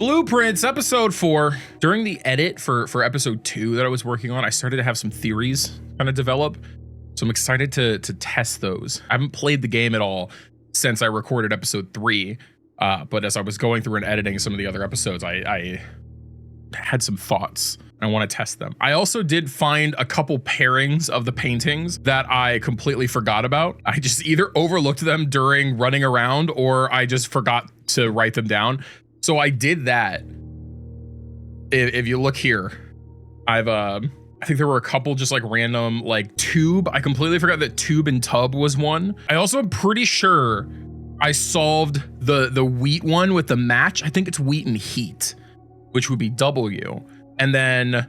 Blueprints, episode 4. During the edit for episode 2 that I was working on, I started to have some theories kind of develop. So I'm excited to test those. I haven't played the game at all since I recorded episode 3. But as I was going through and editing some of the other episodes, I had some thoughts. I want to test them. I also did find a couple pairings of the paintings that I completely forgot about. I just either overlooked them during running around or I just forgot to write them down. So I did that. If you look here, I think there were a couple just like random like tube. I completely forgot that tube and tub was one. I also am pretty sure I solved the wheat one with the match. I think it's wheat and heat, which would be W. And then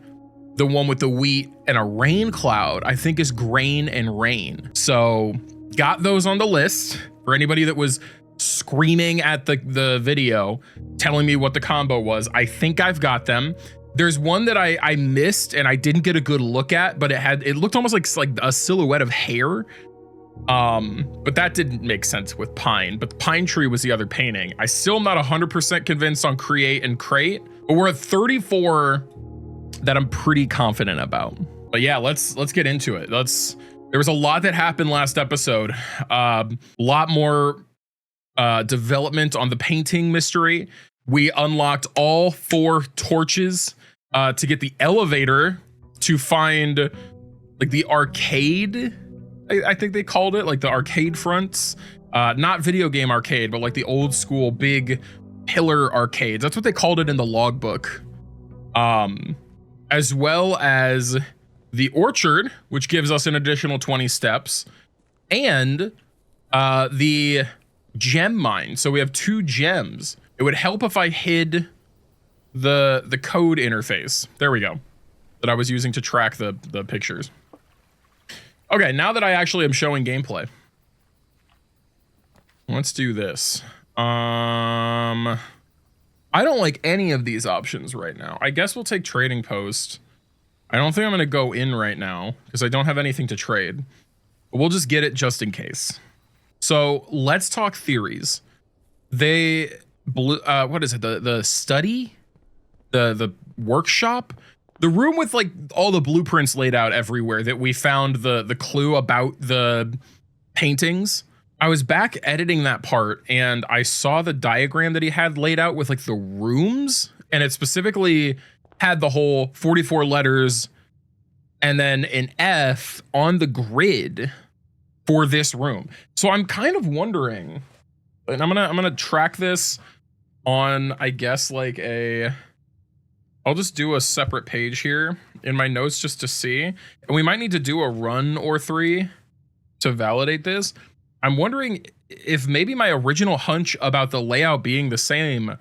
the one with the wheat and a rain cloud, I think is grain and rain. So got those on the list for anybody that was screaming at the video telling me what the combo was. I think I've got them. There's one that I missed and I didn't get a good look at, but it looked almost like a silhouette of hair. But that didn't make sense with pine, but the pine tree was the other painting. I still am not 100% convinced on create and crate, but we're at 34 that I'm pretty confident about. But yeah, let's get into it. There was a lot that happened last episode. A lot more development on the painting mystery. We unlocked all 4 torches to get the elevator to find like the arcade. I think they called it like the arcade fronts, not video game arcade, but like the old school big pillar arcades. That's what they called it in the logbook. As well as the orchard, which gives us an additional 20 steps, and the gem mine. So we have 2 gems. It would help if I hid the code interface. There we go. That I was using to track the pictures. Okay, now that I actually am showing gameplay, let's do this. I don't like any of these options right now. I guess we'll take trading post. I don't think I'm gonna go in right now because I don't have anything to trade. But we'll just get it just in case. So let's talk theories. What is it? The study, the workshop, the room with like all the blueprints laid out everywhere that we found the clue about the paintings. I was back editing that part and I saw the diagram that he had laid out with like the rooms, and it specifically had the whole 44 letters and then an F on the grid for this room. So I'm kind of wondering, and I'm gonna track this on, I guess, like I'll just do a separate page here in my notes just to see. And we might need to do a run or 3 to validate this. I'm wondering if maybe my original hunch about the layout being the same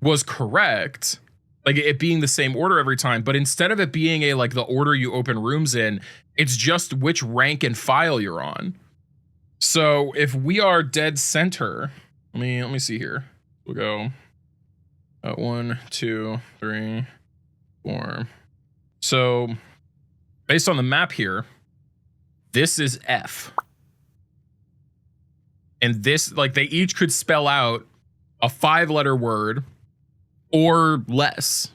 was correct, like it being the same order every time, but instead of it being like the order you open rooms in, it's just which rank and file you're on. So if we are dead center, let me see here. We'll go 1, 2, 3, 4. So based on the map here, this is F. And this, like, they each could spell out a 5-letter word or less,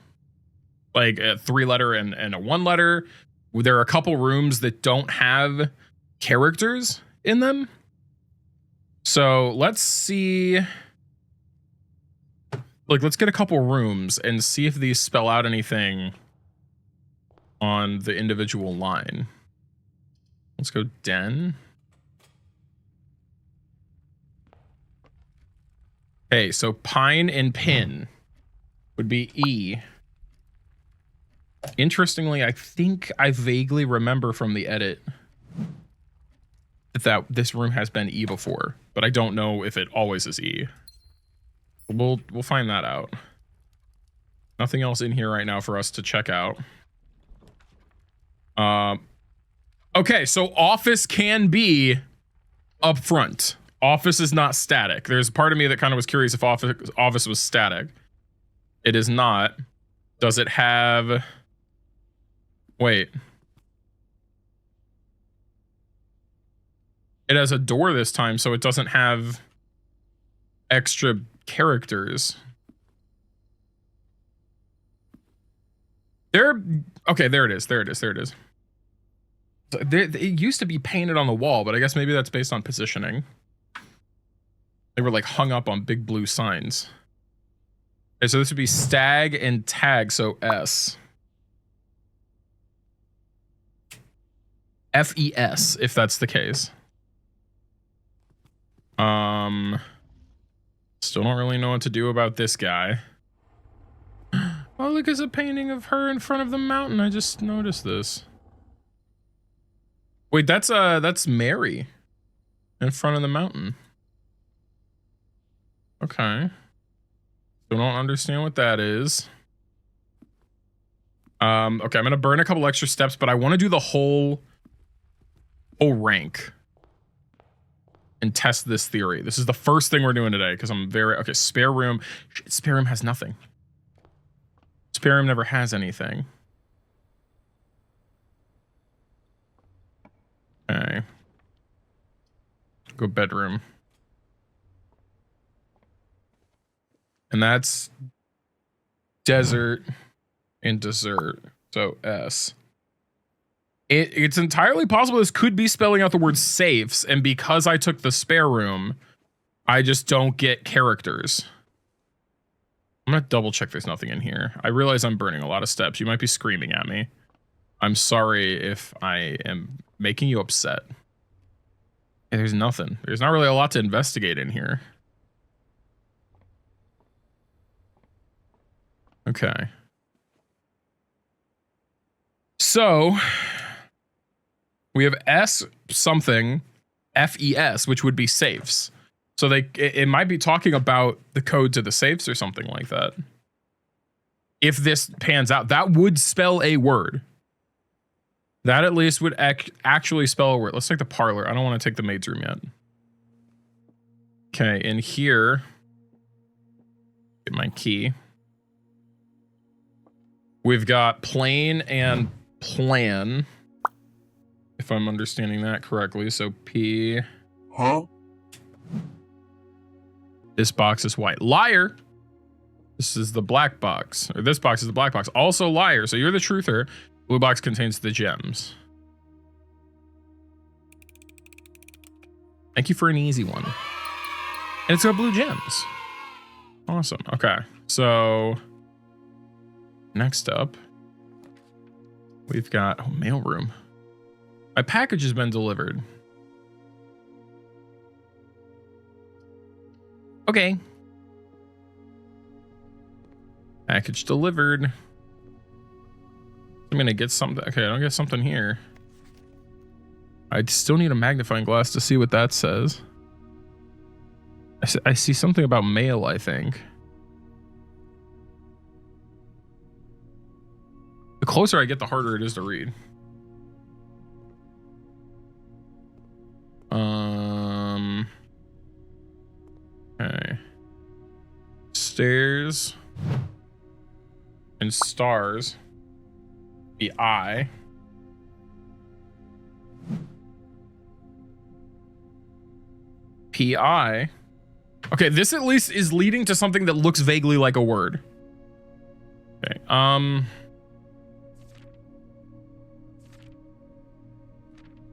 like a 3-letter and a 1-letter. There are a couple rooms that don't have characters in them. So let's see. Like, let's get a couple rooms and see if these spell out anything on the individual line. Let's go den. Okay, so pine and pin would be E. Interestingly, I think I vaguely remember from the edit that this room has been E before, but I don't know if it always is E. We'll find that out. Nothing else in here right now for us to check out. Okay, so office can be up front. Office is not static. There's a part of me that kind of was curious if office was static. It is not. Does it have... Wait. It has a door this time, so it doesn't have extra characters. Okay, there it is. There it is. There it is. So it used to be painted on the wall, but I guess maybe that's based on positioning. They were like hung up on big blue signs. Okay, so this would be stag and tag, so S. FES, if that's the case. Still don't really know what to do about this guy. Oh, look, it's a painting of her in front of the mountain. I just noticed this. Wait, that's Mary in front of the mountain. Okay. Still don't understand what that is. Okay, I'm gonna burn a couple extra steps, but I want to do the whole rank and test this theory. This is the first thing we're doing today because I'm very okay. Spare room. Spare room has nothing. Spare room never has anything. Okay. Go bedroom. And that's desert and dessert. So S. It's entirely possible this could be spelling out the word safes, and because I took the spare room, I just don't get characters. I'm gonna double check there's nothing in here. I realize I'm burning a lot of steps. You might be screaming at me. I'm sorry if I am making you upset. Hey, there's nothing. There's not really a lot to investigate in here. Okay. So we have S something, FES, which would be safes. So it might be talking about the code to the safes or something like that. If this pans out, that would spell a word. That at least would actually spell a word. Let's take the parlor. I don't want to take the maid's room yet. Okay, in here, get my key. We've got plane and plan, if I'm understanding that correctly. So P. Huh? This box is white. Liar. This is the black box. Or this box is the black box. Also liar. So you're the truther. Blue box contains the gems. Thank you for an easy one. And it's got blue gems. Awesome. Okay. So next up, we've got mailroom. My package has been delivered. Okay. Package delivered. I'm gonna get something. Okay, I don't get something here. I still need a magnifying glass to see what that says. I see something about mail, I think. The closer I get, the harder it is to read. Okay. Stairs and stars. The I. PI. Okay, this at least is leading to something that looks vaguely like a word. Okay.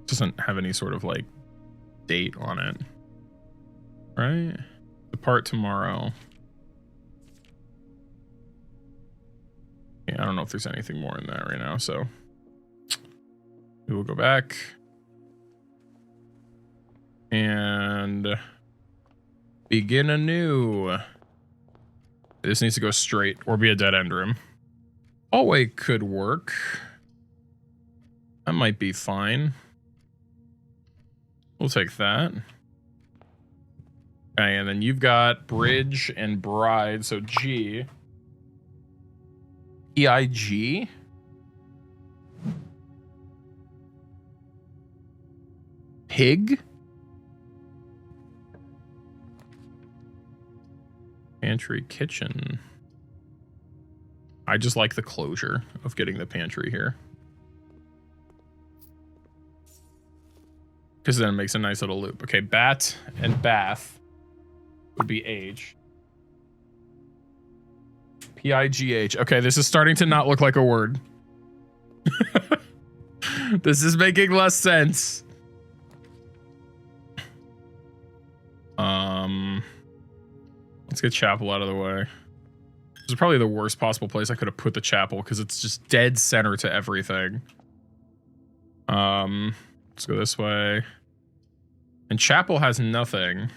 Doesn't have any sort of like date on it. Right? Depart tomorrow. Yeah, I don't know if there's anything more in that right now, so we will go back and begin anew. This needs to go straight or be a dead end room. Hallway could work. That might be fine. We'll take that. Okay, and then you've got bridge and bride, so G. PIG? Pig? Pantry, kitchen. I just like the closure of getting the pantry here. Because then it makes a nice little loop. Okay, bat and bath would be H. PIGH. Okay, this is starting to not look like a word. This is making less sense. Let's get chapel out of the way. This is probably the worst possible place I could have put the chapel because it's just dead center to everything. Let's go this way. And chapel has nothing.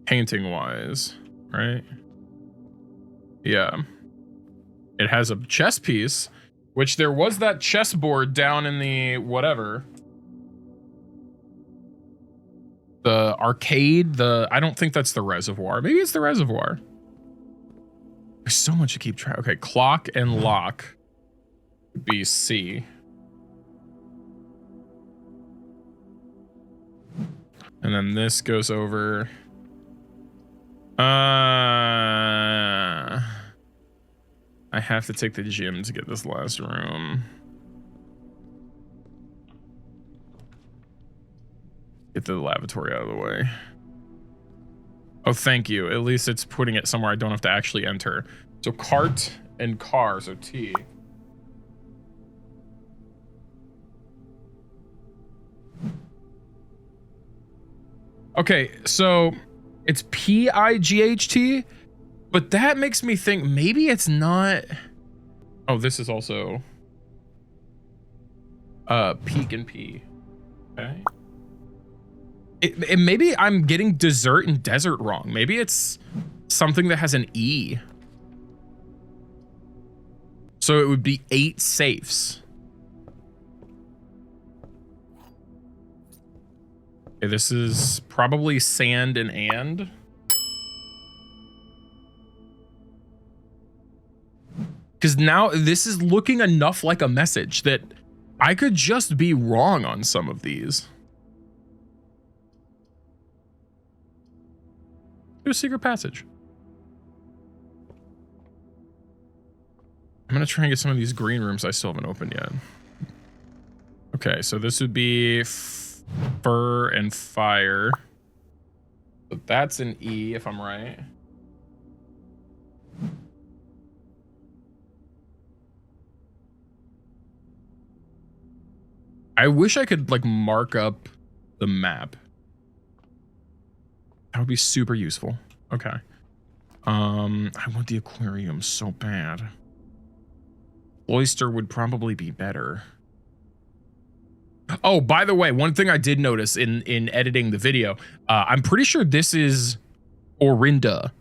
Painting wise, right? Yeah. It has a chess piece, which there was that chessboard down in the whatever. The arcade, I don't think that's the reservoir. Maybe it's the reservoir. There's so much to keep track. Okay, clock and lock would be C. And then this goes over. I have to take the gym to get this last room. Get the lavatory out of the way. Oh, thank you. At least it's putting it somewhere I don't have to actually enter. So cart and car, so T. Okay, so it's P-I-G-H-T, but that makes me think maybe it's not. Oh, this is also peak and P. Okay. Maybe I'm getting dessert and desert wrong. Maybe it's something that has an E. So it would be 8 safes. Okay, this is probably sand and. Because now this is looking enough like a message that I could just be wrong on some of these. Do a secret passage. I'm gonna try and get some of these green rooms I still haven't opened yet. Okay, so this would be fur and fire. So that's an E if I'm right. I wish I could like mark up the map. That would be super useful. Okay. I want the aquarium so bad. Oyster would probably be better. Oh, by the way, one thing I did notice in editing the video, I'm pretty sure this is Orinda,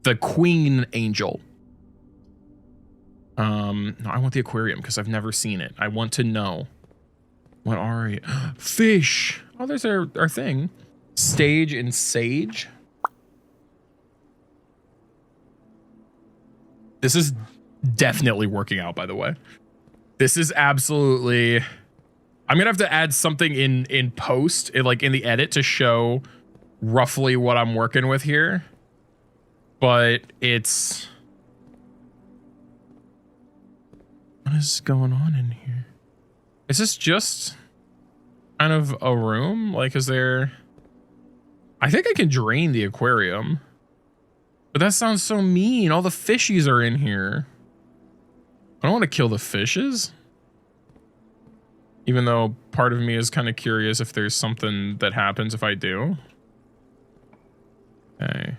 the queen angel. No, I want the aquarium because I've never seen it. I want to know. What are you? Fish. Oh, there's our thing. Stage and sage. This is definitely working out, by the way. This is absolutely. I'm gonna have to add something in post, like in the edit, to show roughly what I'm working with here. But it's. What is going on in here? Is this just kind of a room? Like, is there... I think I can drain the aquarium. But that sounds so mean. All the fishies are in here. I don't want to kill the fishes. Even though part of me is kind of curious if there's something that happens if I do. Okay.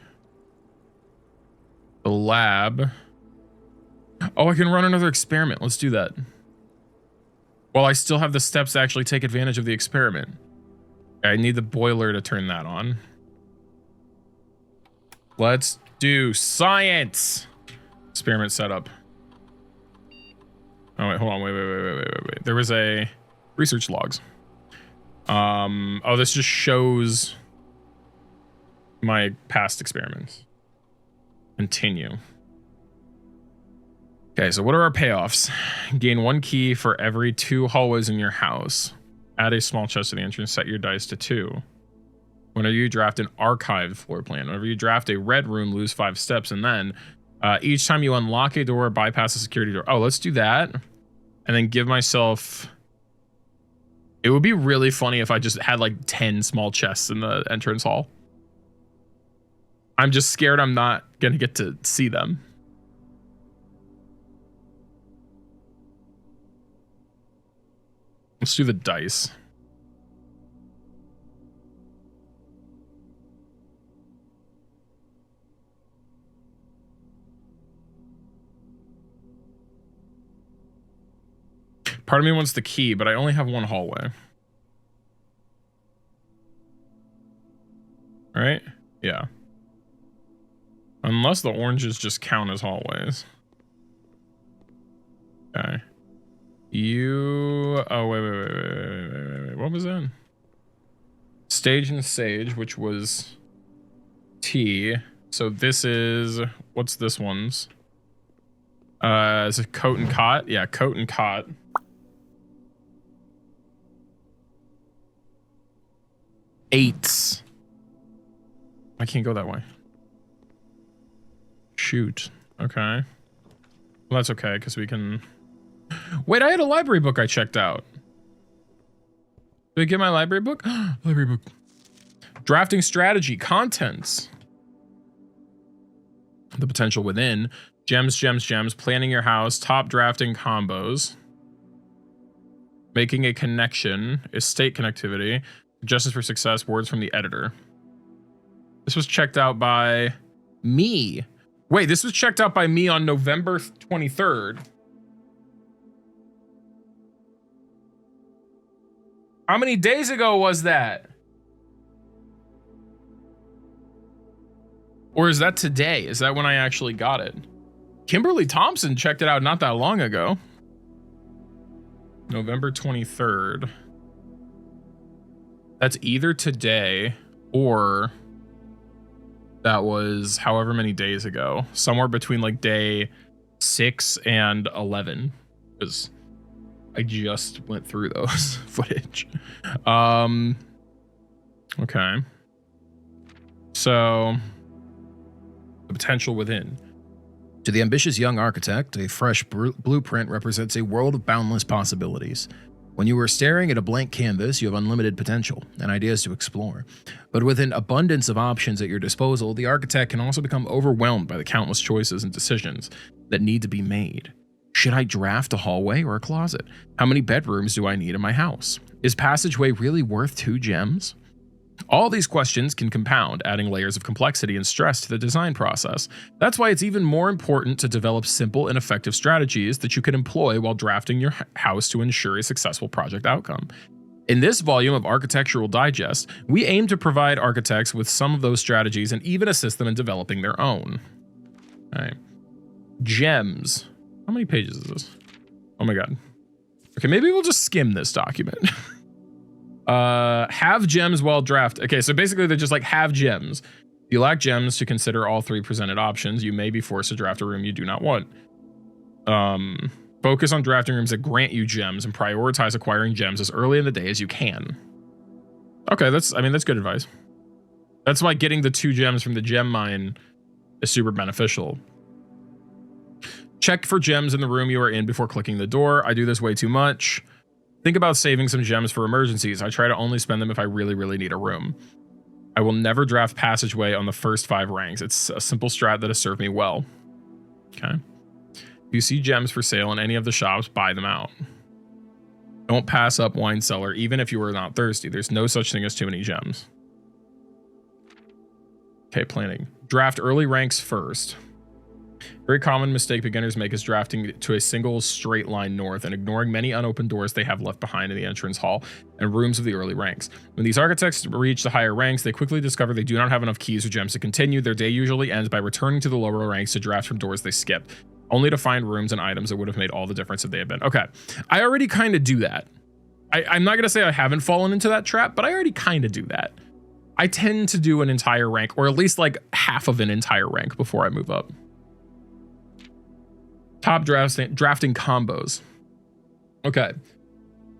The lab. Oh, I can run another experiment. Let's do that. Well, I still have the steps to actually take advantage of the experiment. I need the boiler to turn that on. Let's do science. Experiment setup. Oh, wait, hold on. Wait. There was a research logs. Oh, this just shows my past experiments. Continue. Okay, so what are our payoffs? Gain 1 key for every 2 hallways in your house. Add a small chest to the entrance. Set your dice to 2. Whenever you draft an archived floor plan. Whenever you draft a red room, lose 5 steps. And then each time you unlock a door, bypass a security door. Oh, let's do that. And then give myself... It would be really funny if I just had like 10 small chests in the entrance hall. I'm just scared I'm not gonna get to see them. Let's do the dice. Part of me wants the key, but I only have one hallway. Right? Yeah. Unless the oranges just count as hallways. Okay. Oh, wait. What was that? Stage and Sage, which was T. So this is, what's this one's? Is it Coat and Cot? Yeah, Coat and Cot. Eights. I can't go that way. Shoot. Okay. Well, that's okay, because we can... Wait, I had a library book I checked out. Did I get my library book? Library book. Drafting strategy. Contents. The potential within. Gems. Planning your house. Top drafting combos. Making a connection. Estate connectivity. Justice for success. Words from the editor. This was checked out by me. Wait, this was checked out by me on November 23rd. How many days ago was that? Or is that today? Is that when I actually got it? Kimberly Thompson checked it out not that long ago. November 23rd. That's either today or that was however many days ago. Somewhere between like day 6 and 11. Because I just went through those footage. Okay. So, the potential within. To the ambitious young architect, a fresh blueprint represents a world of boundless possibilities. When you are staring at a blank canvas, you have unlimited potential and ideas to explore. But with an abundance of options at your disposal, the architect can also become overwhelmed by the countless choices and decisions that need to be made. Should I draft a hallway or a closet? How many bedrooms do I need in my house? Is passageway really worth 2 gems? All these questions can compound, adding layers of complexity and stress to the design process. That's why it's even more important to develop simple and effective strategies that you can employ while drafting your house to ensure a successful project outcome. In this volume of Architectural Digest, we aim to provide architects with some of those strategies and even assist them in developing their own. All right. Gems. How many pages is this? Oh my God. Okay, maybe we'll just skim this document. Have gems while draft. Okay, so basically they're just like have gems. If you lack gems to consider all 3 presented options, you may be forced to draft a room you do not want. Focus on drafting rooms that grant you gems and prioritize acquiring gems as early in the day as you can. Okay, that's good advice. That's why getting the 2 gems from the gem mine is super beneficial. Check for gems in the room you are in before clicking the door. I do this way too much. Think about saving some gems for emergencies. I try to only spend them if I really need a room. I will never draft passageway on the first 5 ranks. It's a simple strat that has served me well. Okay. If you see gems for sale in any of the shops, buy them out. Don't pass up wine cellar, even if you are not thirsty. There's no such thing as too many gems. Okay, planning. Draft early ranks first. Very common mistake beginners make is drafting to a single straight line north and ignoring many unopened doors they have left behind in the entrance hall and rooms of the early ranks. When these architects reach the higher ranks, they quickly discover they do not have enough keys or gems to continue. Their day usually ends by returning to the lower ranks to draft from doors they skipped, only to find rooms and items that would have made all the difference if they had been. Okay, I already kind of do that. I'm not going to say I haven't fallen into that trap, but I already kind of do that. I tend to do an entire rank, or at least like half of an entire rank before I move up. Top drafting combos. Okay.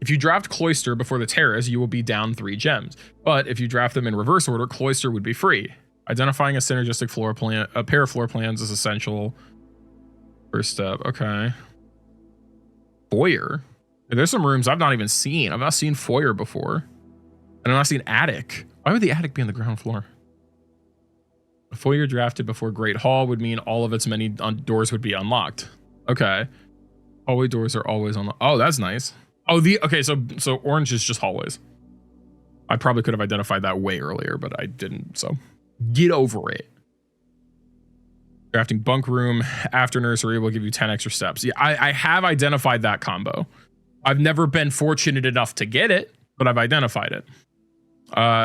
If you draft Cloister before the Terrace, you will be down 3 gems. But if you draft them in reverse order, Cloister would be free. Identifying a synergistic floor plan, a pair of floor plans is essential. First step. Okay. Foyer. There's some rooms I've not even seen. I've not seen foyer before. And I've not seen attic. Why would the attic be on the ground floor? Before you're drafted before Great Hall would mean all of its many doors would be unlocked. Okay. Hallway doors are always unlocked. Oh, that's nice. Oh, okay, so orange is just hallways. I probably could have identified that way earlier, but I didn't, so get over it. Drafting bunk room after nursery will give you 10 extra steps. Yeah, I have identified that combo. I've never been fortunate enough to get it, but I've identified it.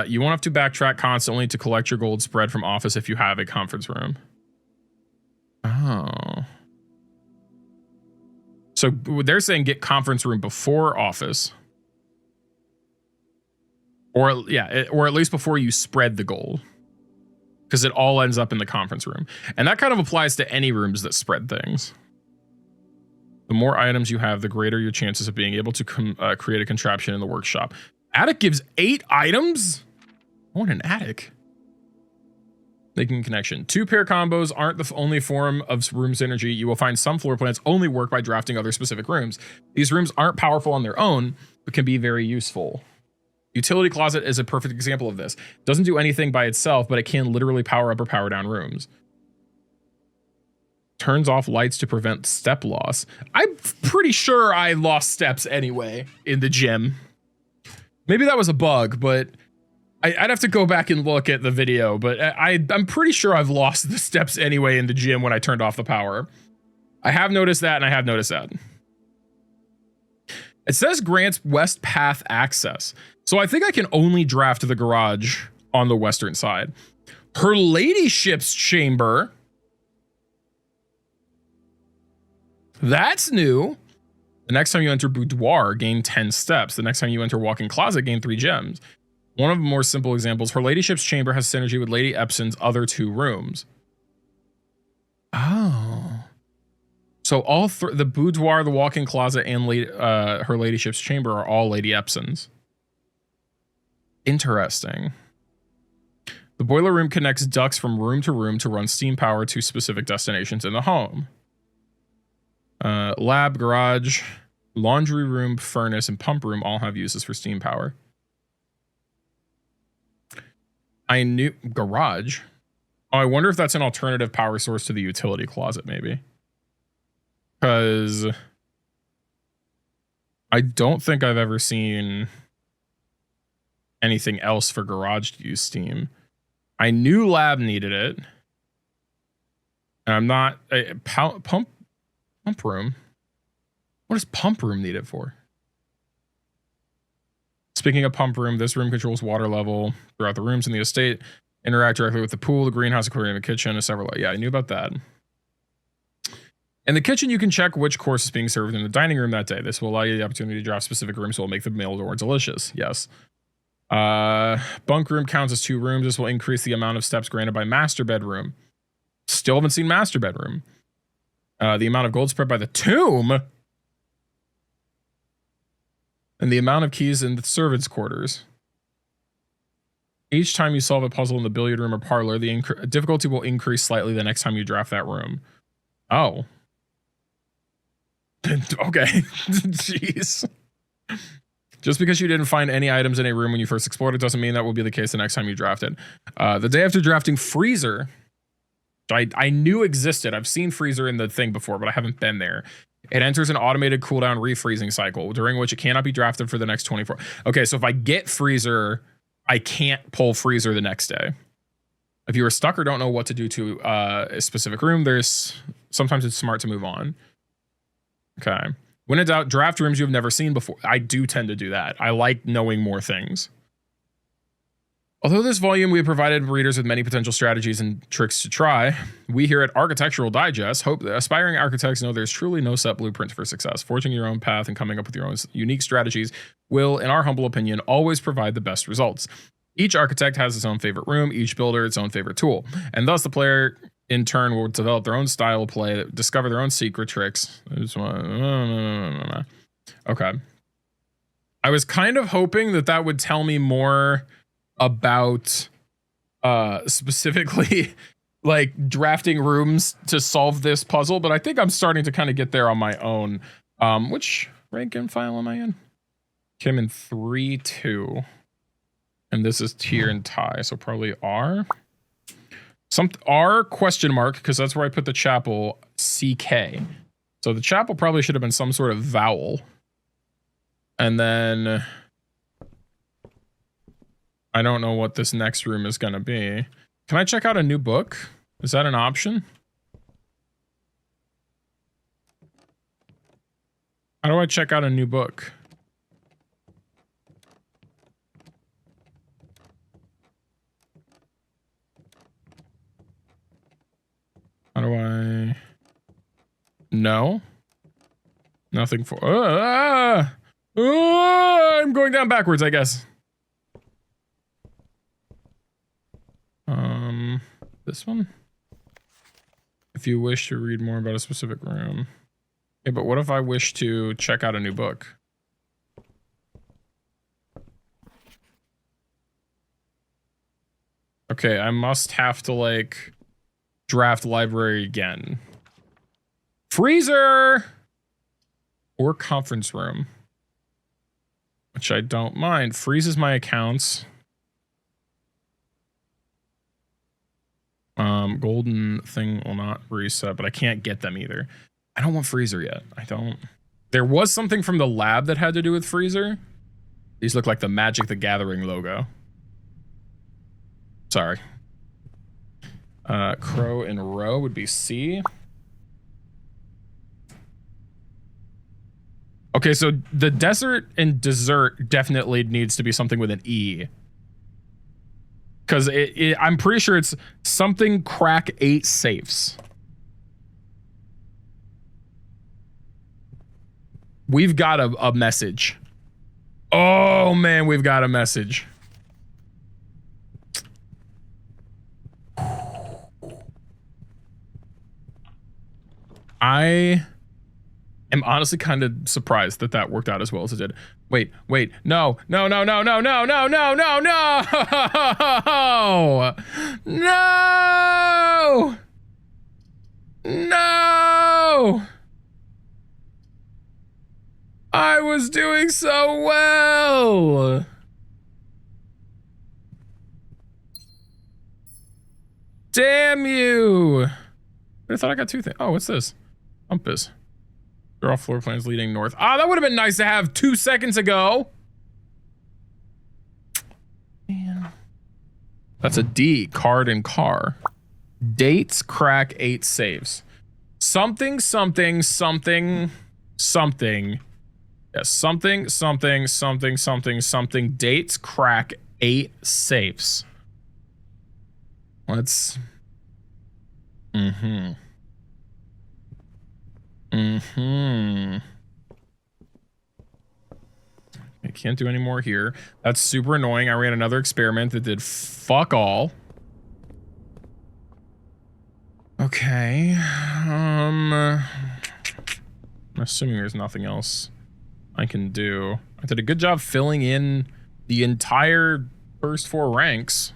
You won't have to backtrack constantly to collect your gold spread from office if you have a conference room. Oh. So they're saying get conference room before office. Or yeah, or at least before you spread the gold. Because it all ends up in the conference room. And that kind of applies to any rooms that spread things. The more items you have, the greater your chances of being able to create a contraption in the workshop. Attic gives 8 items? I want an attic. Making connection. 2-pair combos aren't the only form of room synergy. You will find some floor plans only work by drafting other specific rooms. These rooms aren't powerful on their own, but can be very useful. Utility closet is a perfect example of this. It doesn't do anything by itself, but it can literally power up or power down rooms. Turns off lights to prevent step loss. I'm pretty sure I lost steps anyway in the gym. Maybe that was a bug, but I'd have to go back and look at the video, but I'm pretty sure I've lost the steps anyway in the gym when I turned off the power. I have noticed that, and I have noticed that. It says grants west path access. So I think I can only draft the garage on the western side. Her ladyship's chamber. That's new. The next time you enter boudoir, gain 10 steps. The next time you enter walk-in closet, gain 3 gems. One of the more simple examples, her ladyship's chamber has synergy with Lady Epson's other 2 rooms. Oh. So all the boudoir, the walk-in closet, and her ladyship's chamber are all Lady Epson's. Interesting. The boiler room connects ducts from room to run steam power to specific destinations in the home. Lab, garage, laundry room, furnace, and pump room all have uses for steam power. I knew garage. Oh, I wonder if that's an alternative power source to the utility closet, maybe. Because I don't think I've ever seen anything else for garage to use steam. I knew lab needed it. And I'm not pump room. What does pump room need it for? Speaking of pump room, this room controls water level throughout the rooms in the estate. Interact directly with the pool, the greenhouse, aquarium, and kitchen, and several. Yeah, I knew about that. In the kitchen, you can check which course is being served in the dining room that day. This will allow you the opportunity to draft specific rooms that will make the meal more delicious. Yes. Bunk room counts as 2 rooms. This will increase the amount of steps granted by master bedroom. Still haven't seen master bedroom. The amount of gold spread by the tomb. And the amount of keys in the servants' quarters. Each time you solve a puzzle in the billiard room or parlor, the difficulty will increase slightly the next time you draft that room. Oh. Okay. Jeez. Just because you didn't find any items in a room when you first explored it doesn't mean that will be the case the next time you draft it. The day after drafting freezer, I knew existed. I've seen freezer in the thing before, but I haven't been there. It enters an automated cooldown refreezing cycle, during which it cannot be drafted for the next 24. Okay, so if I get freezer, I can't pull freezer the next day. If you are stuck or don't know what to do to a specific room, sometimes it's smart to move on. Okay. When in doubt, draft rooms you have never seen before. I do tend to do that. I like knowing more things. Although this volume we have provided readers with many potential strategies and tricks to try, we here at Architectural Digest hope that aspiring architects know there's truly no set blueprint for success. Forging your own path and coming up with your own unique strategies will, in our humble opinion, always provide the best results. Each architect has its own favorite room, each builder its own favorite tool, and thus the player in turn will develop their own style of play, discover their own secret tricks. Okay. I was kind of hoping that would tell me more about specifically like drafting rooms to solve this puzzle, but I think I'm starting to kind of get there on my own. Which rank and file am I in? I'm in 3-2. And this is tier and tie, so probably R. Some R question mark, because that's where I put the chapel, CK. So the chapel probably should have been some sort of vowel. And then I don't know what this next room is going to be. Can I check out a new book? Is that an option? How do I check out a new book? How do I... No? Nothing for... I'm going down backwards, I guess. This one? If you wish to read more about a specific room. Okay, but what if I wish to check out a new book? Okay, I must have to, like, draft library again. Freezer! Or conference room. Which I don't mind. Freezes my accounts. Golden thing will not reset, but I can't get them either. I don't want freezer yet. I don't. There was something from the lab that had to do with freezer. These look like the Magic the Gathering logo. Sorry. Crow in row would be C. Okay, so the desert and dessert definitely needs to be something with an E. Because I'm pretty sure it's something crack 8 safes. We've got a message. Oh, man, we've got a message. I am honestly kind of surprised that that worked out as well as it did. Wait, no. No! I was doing so well. Damn you. I thought I got 2 things. Oh, what's this? Compass. Draw floor plans leading north. Ah, that would have been nice to have 2 seconds ago. Man. That's a D. Card and car. Dates, crack 8 saves. Something. Yeah, something. Dates, crack 8 safes. Let's... I can't do any more here. That's super annoying. I ran another experiment that did fuck all. Okay. I'm assuming there's nothing else I can do. I did a good job filling in the entire first 4 ranks.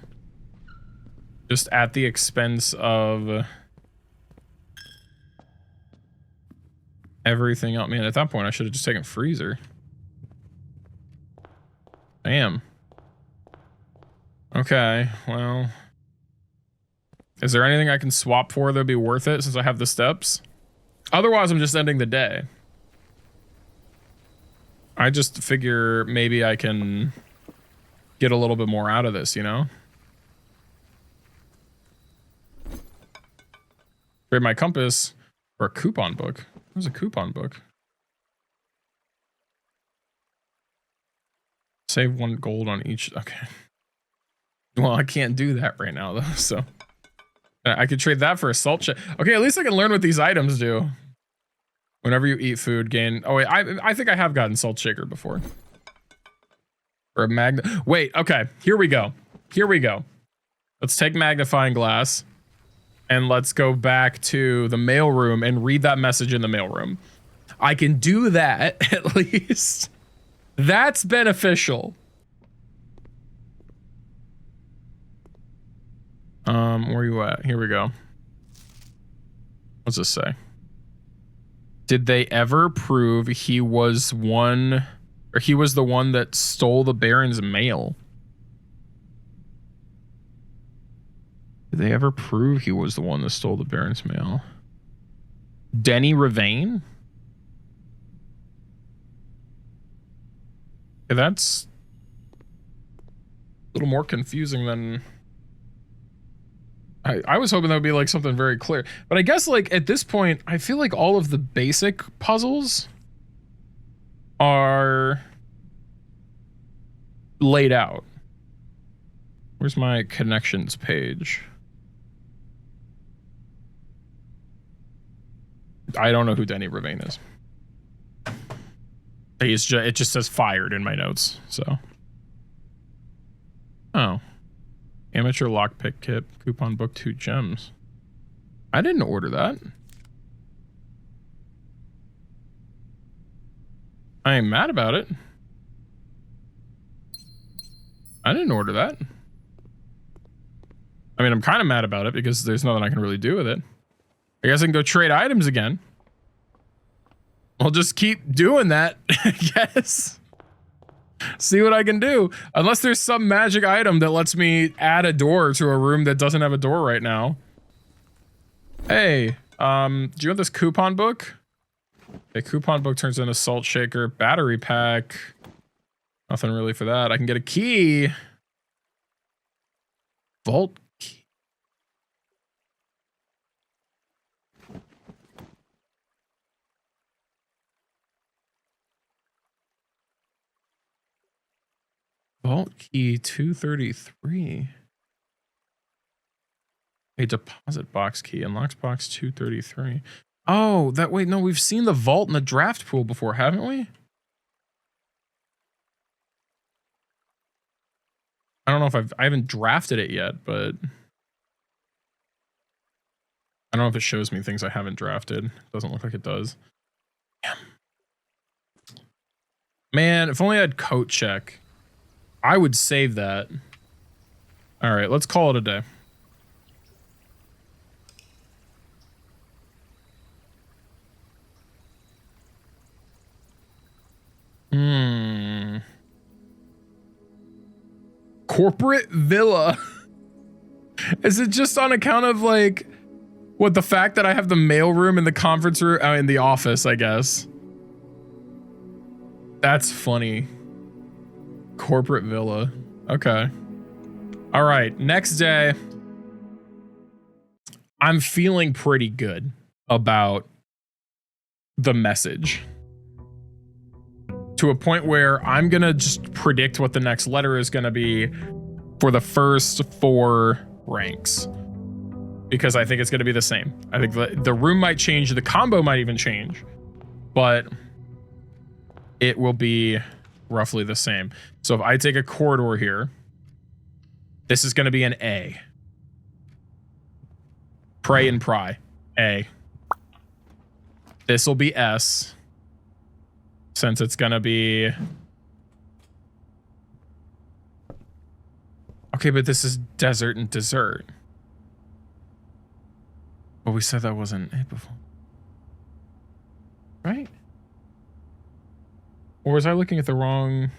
Just at the expense of everything else. Man, at that point, I should have just taken freezer. Damn. Okay, well. Is there anything I can swap for that'd be worth it since I have the steps? Otherwise, I'm just ending the day. I just figure maybe I can get a little bit more out of this, you know? Trade my compass for a coupon book. There's a coupon book. Save 1 gold on each. Okay. Well, I can't do that right now, though, so. I could trade that for a salt shaker. Okay, at least I can learn what these items do. Whenever you eat food, gain... Oh, wait, I think I have gotten salt shaker before. Or a Wait, okay, here we go. Let's take magnifying glass. And let's go back to the mailroom and read that message in the mailroom. I can do that, at least. That's beneficial. Where are you at? Here we go. What's this say? Did they ever prove he was the one that stole the Baron's mail? Did they ever prove he was the one that stole the Baron's mail? Denny Ravain? Yeah, that's a little more confusing than I was hoping that would be like something very clear. But I guess like at this point, I feel like all of the basic puzzles are laid out. Where's my connections page? I don't know who Denny Ravain is. It just says fired in my notes, so. Oh. Amateur lockpick kit, coupon book 2 gems. I didn't order that. I ain't mad about it. I didn't order that. I mean, I'm kind of mad about it because there's nothing I can really do with it. I guess I can go trade items again. I'll just keep doing that, I guess. See what I can do. Unless there's some magic item that lets me add a door to a room that doesn't have a door right now. Hey, do you want this coupon book? A coupon book turns into salt shaker, battery pack. Nothing really for that. I can get a key. Vault key. Vault key 233. A deposit box key unlocks box 233. Oh, that wait, no, we've seen the vault in the draft pool before, haven't we? I don't know if I haven't drafted it yet, but I don't know if it shows me things I haven't drafted. Doesn't look like it does. Damn. Man, if only I had coat check. I would save that. All right, let's call it a day. Corporate villa. Is it just on account of like what the fact that I have the mail room in the conference room in the office, I guess. That's funny. Corporate villa. Okay. All right. Next day. I'm feeling pretty good about the message. To a point where I'm going to just predict what the next letter is going to be for the first 4 ranks. Because I think it's going to be the same. I think the room might change. The combo might even change. But it will be roughly the same. So if I take a corridor here, this is going to be an A. Pray and pry. A. This will be S. Since it's going to be... Okay, but this is desert and dessert. But we said that wasn't it before. Right? Or was I looking at the wrong...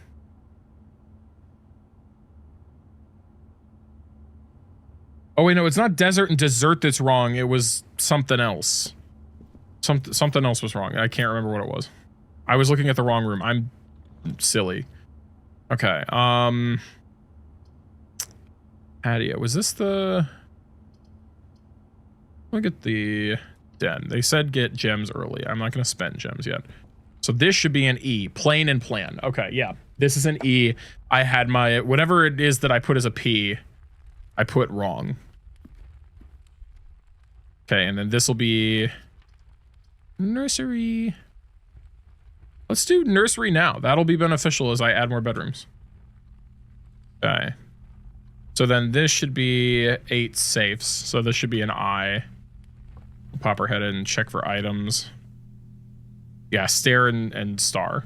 Oh, wait, no, it's not desert and dessert that's wrong. It was something else. Something else was wrong. I can't remember what it was. I was looking at the wrong room. I'm silly. Okay, patio. Was this the... Look at the den. They said get gems early. I'm not going to spend gems yet. So this should be an E. Plain and plan. Okay, yeah. This is an E. I had my... Whatever it is that I put as a P, I put wrong. Okay, and then this will be... Nursery. Let's do nursery now. That'll be beneficial as I add more bedrooms. Okay. So then this should be 8 safes. So this should be an I. We'll pop our head in and check for items. Yeah, stair and star.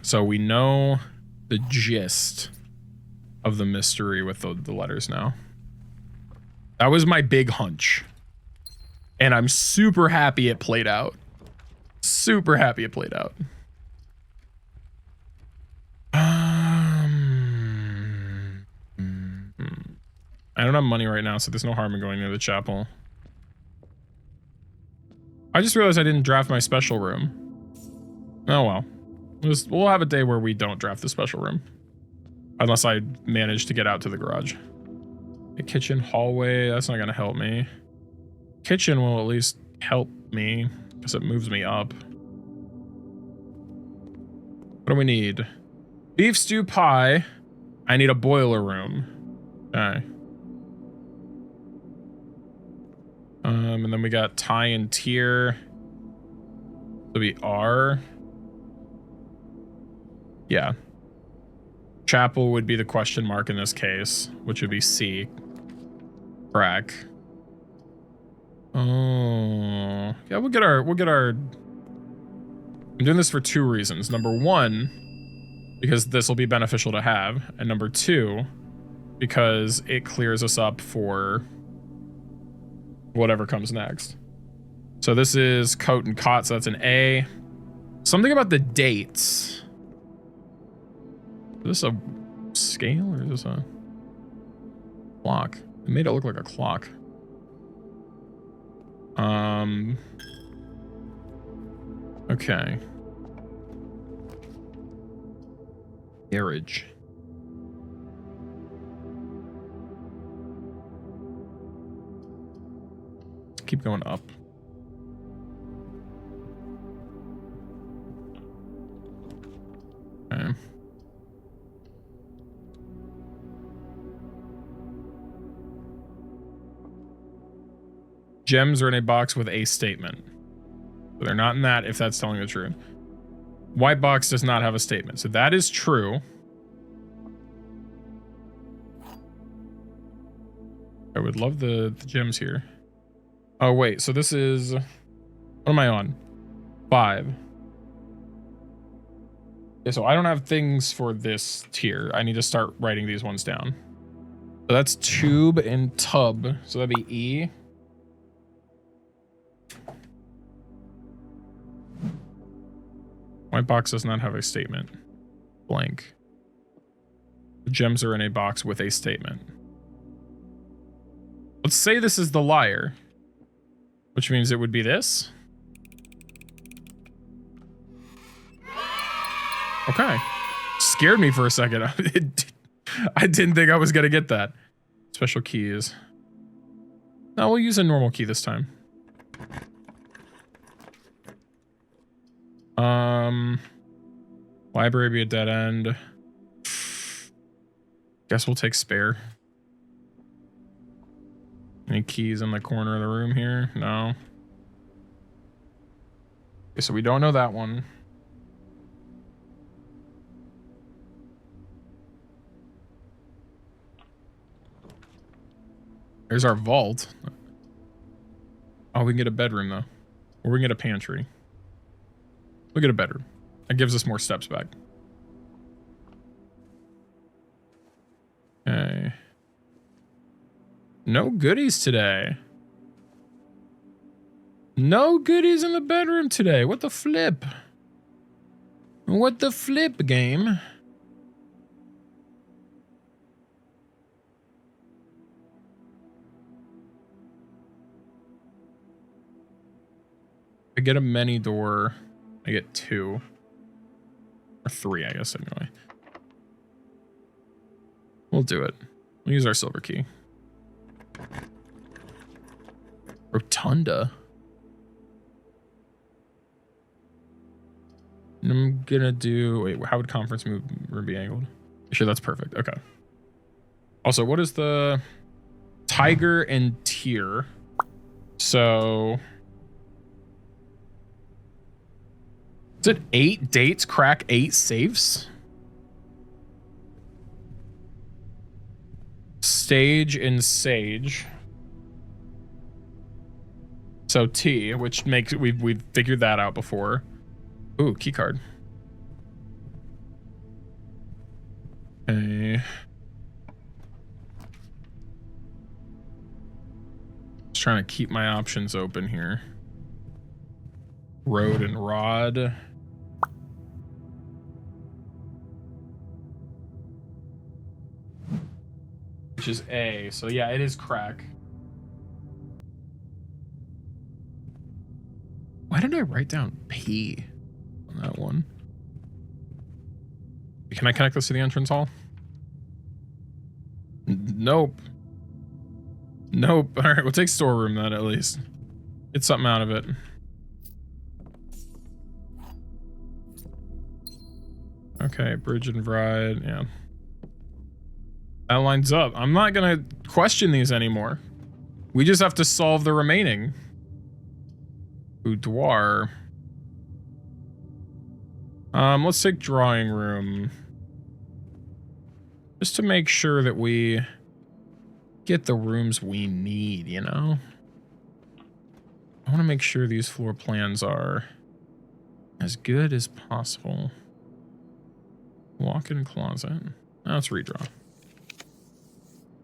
So we know the gist of the mystery with the letters now. That was my big hunch. And I'm super happy it played out. Super happy it played out. I don't have money right now, so there's no harm in going near the chapel. I just realized I didn't draft my special room. Oh well. We'll have a day where we don't draft the special room. Unless I manage to get out to the garage. The kitchen hallway, that's not gonna help me. Kitchen will at least help me, because it moves me up. What do we need? Beef stew pie. I need a boiler room. Okay. And then we got tie and tier. So we are. Yeah. Chapel would be the question mark in this case, which would be C. Crack. Oh. Yeah, we'll get our I'm doing this for 2 reasons. Number 1, because this will be beneficial to have, and number 2, because it clears us up for whatever comes next. So this is coat and cot, so that's an A. Something about the dates. Is this a scale or is this a clock? It made it look like a clock. Okay. Garage. Let's keep going up. Okay. Gems are in a box with a statement. So they're not in that if that's telling the truth. White box does not have a statement. So that is true. I would love the gems here. Oh, wait. So this is... What am I on? 5. Okay, so I don't have things for this tier. I need to start writing these ones down. So that's tube and tub. So that'd be E. White box does not have a statement. Blank. The gems are in a box with a statement. Let's say this is the liar, which means it would be this. Okay. Scared me for a second. I didn't think I was going to get that. Special keys. No, we'll use a normal key this time. Library be a dead end. Guess we'll take spare. Any keys in the corner of the room here? No. Okay, so we don't know that one. There's our vault. Oh, we can get a bedroom though. Or we can get a pantry. We'll get a bedroom. That gives us more steps back. Okay. No goodies today. No goodies in the bedroom today. What the flip? What the flip, game? I get a many door. I get 2. Or 3, I guess, anyway. We'll do it. We'll use our silver key. Rotunda. And I'm gonna do... Wait, how would conference room be angled? Sure, that's perfect. Okay. Also, what is the... Tiger and tier? So... Is it 8 dates, crack 8 safes? Stage and sage. So T, which makes we've figured that out before. Ooh, key card. Okay. Just trying to keep my options open here. Road and rod. is A. So yeah, it is crack. Why did I write down P on that one? Can I connect this to the entrance hall? Nope. Nope. All right, we'll take storeroom then at least. Get something out of it. Okay, Bridge and Bride, yeah. That lines up. I'm not gonna question these anymore. We just have to solve the remaining. Boudoir. Let's take drawing room. Just to make sure that we get the rooms we need, you know? I want to make sure these floor plans are as good as possible. Walk-in closet. Now let's redraw.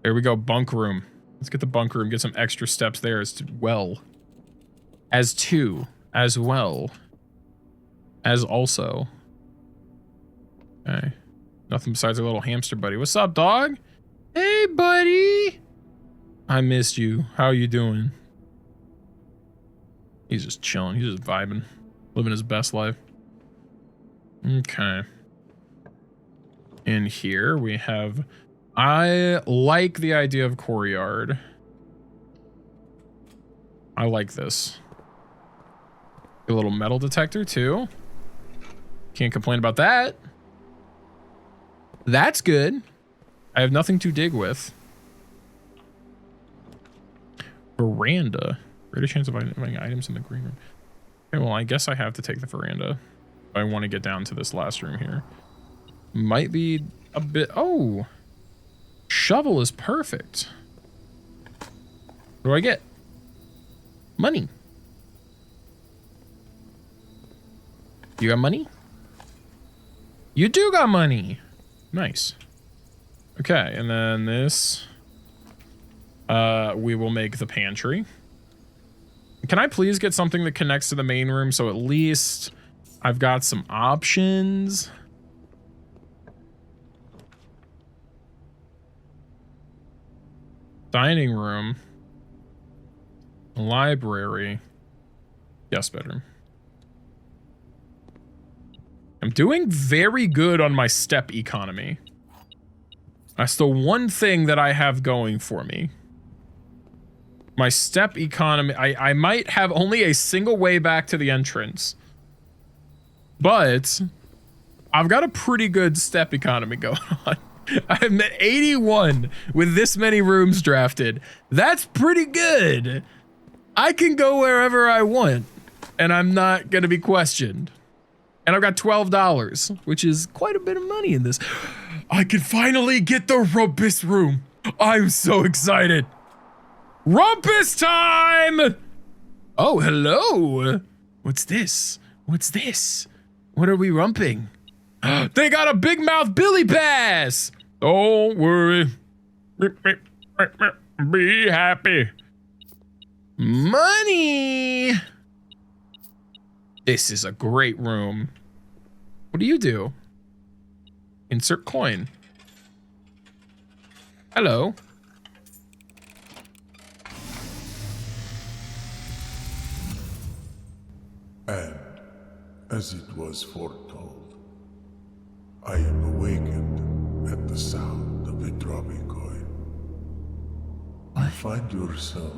There we go, bunk room. Let's get the bunk room, get some extra steps there as well. As well. As also. Okay. Nothing besides a little hamster buddy. What's up, dog? Hey, buddy. I missed you. How you doing? He's just chilling. He's just vibing. Living his best life. Okay. In here we have... I like the idea of courtyard. I like this. A little metal detector too. Can't complain about that. That's good. I have nothing to dig with. Veranda. Greater chance of finding items in the green room. Okay, well, I guess I have to take the veranda. I want to get down to this last room here. Might be a bit... Oh! Shovel is perfect. What do I get? Money. You got money? You do got money. Nice. Okay, and then this. We will make the pantry. Can I please get something that connects to the main room so at least I've got some options? Dining room. Library. Guest bedroom. I'm doing very good on my step economy. That's the one thing that I have going for me. My step economy, I might have only a single way back to the entrance, but I've got a pretty good step economy going on. I'm at 81 with this many rooms drafted. That's pretty good. I can go wherever I want, and I'm not going to be questioned. And I've got $12, which is quite a bit of money in this. I can finally get the rumpus room. I'm so excited. Rumpus time! Oh, hello. What's this? What's this? What are we rumping? They got a big mouth Billy Bass. Don't worry. Be happy. Money. This is a great room. What do you do? Insert coin. Hello. And as it was foretold, I am awakened at the sound of a dropping coin. You find yourself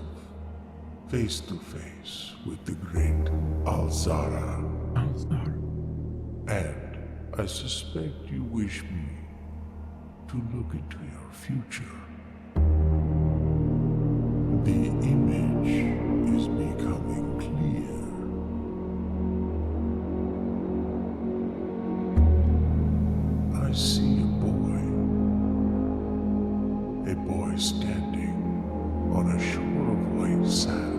face to face with the great Alzara. And I suspect you wish me to look into your future. The image is becoming clear. I see a boy standing on a shore of white sand.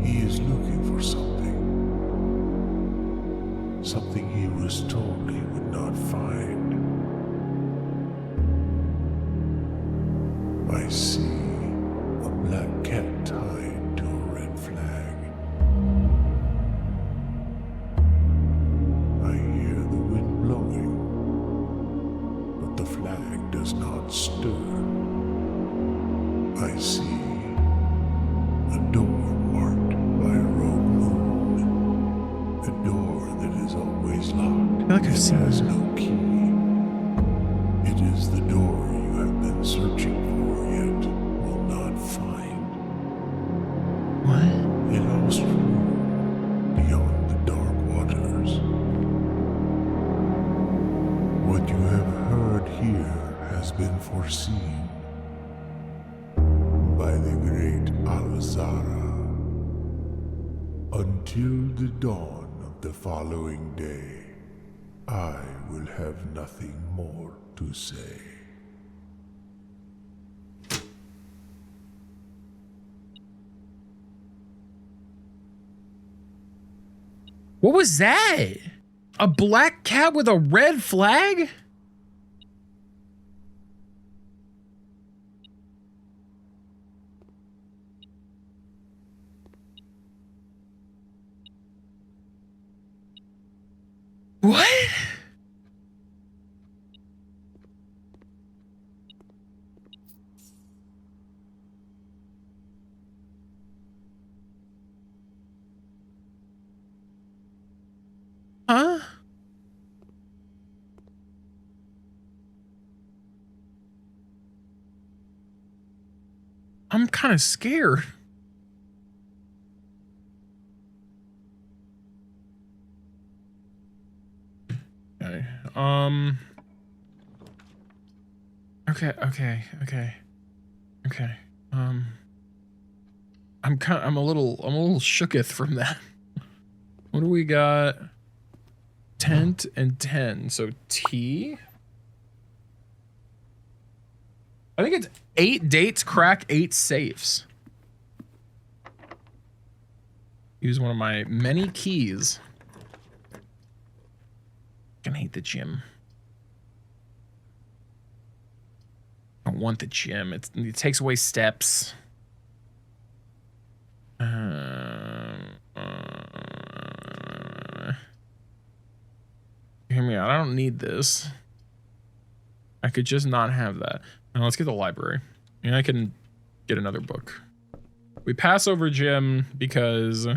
He is looking for something he was told he would not find. I see a black cat tied to a red flag. I hear the wind blowing, but the flag does not stir. like I've It seen has this. no key. It is the door you have been searching for yet will not find. What? A lost room beyond the dark waters. What you have heard here has been foreseen by the great Alazara. Until the dawn of the following day, I will have nothing more to say. What was that? A black cat with a red flag? What? Huh? I'm kind of scared. Okay. Okay. I'm a little shooketh from that. What do we got? Tent and 10. So T. I think it's 8 dates, crack 8 safes. Use one of my many keys. I hate the gym. I don't want the gym. It takes away steps. Hear me out. I don't need this. I could just not have that. Now let's get the library. And I can get another book. We pass over gym because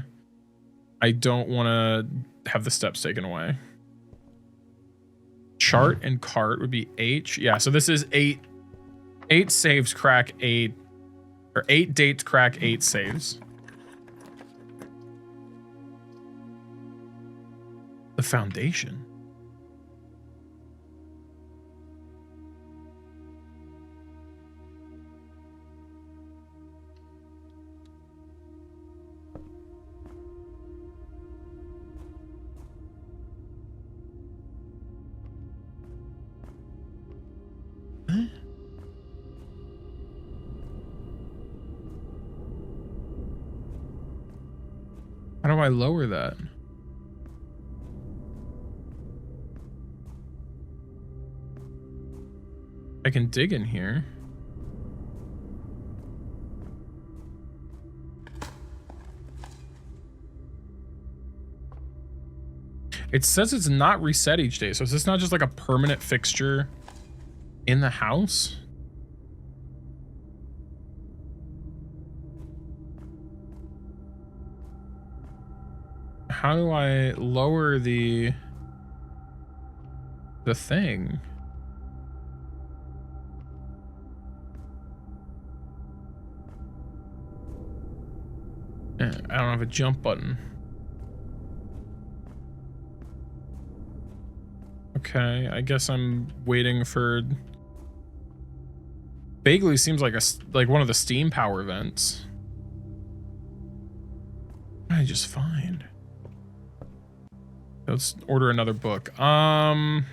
I don't want to have the steps taken away. Chart and cart would be H. Yeah, so this is 8 saves, crack 8, or 8 dates, crack 8 saves. The foundation. How do I lower that? I can dig in here. It says it's not reset each day, so is this not just like a permanent fixture in the house? How do I lower the thing? I don't have a jump button. Okay, I guess I'm waiting for. Vaguely seems like one of the steam power vents. What did I just find? Let's order another book. The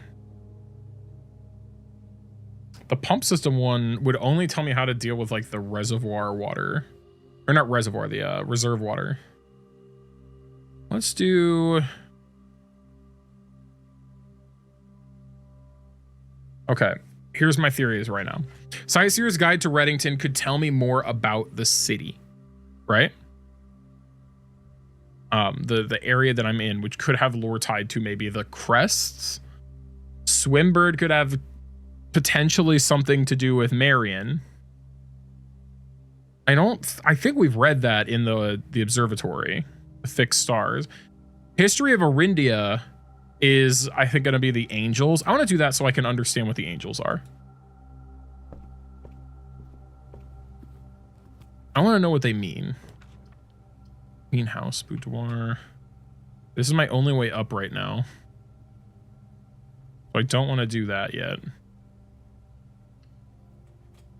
pump system one would only tell me how to deal with like the reservoir water. Or not reservoir, the reserve water. Let's do... Okay, here's my theories right now. Sightseer's Guide to Reddington could tell me more about the city, right? The area that I'm in, which could have lore tied to maybe the crests. Swimbird could have potentially something to do with Marion. I think we've read that in the observatory, the fixed stars. History of Arindia is, I think, going to be the angels. I want to do that so I can understand what the angels are. I want to know what they mean. Greenhouse, boudoir. This is my only way up right now. So I don't want to do that yet.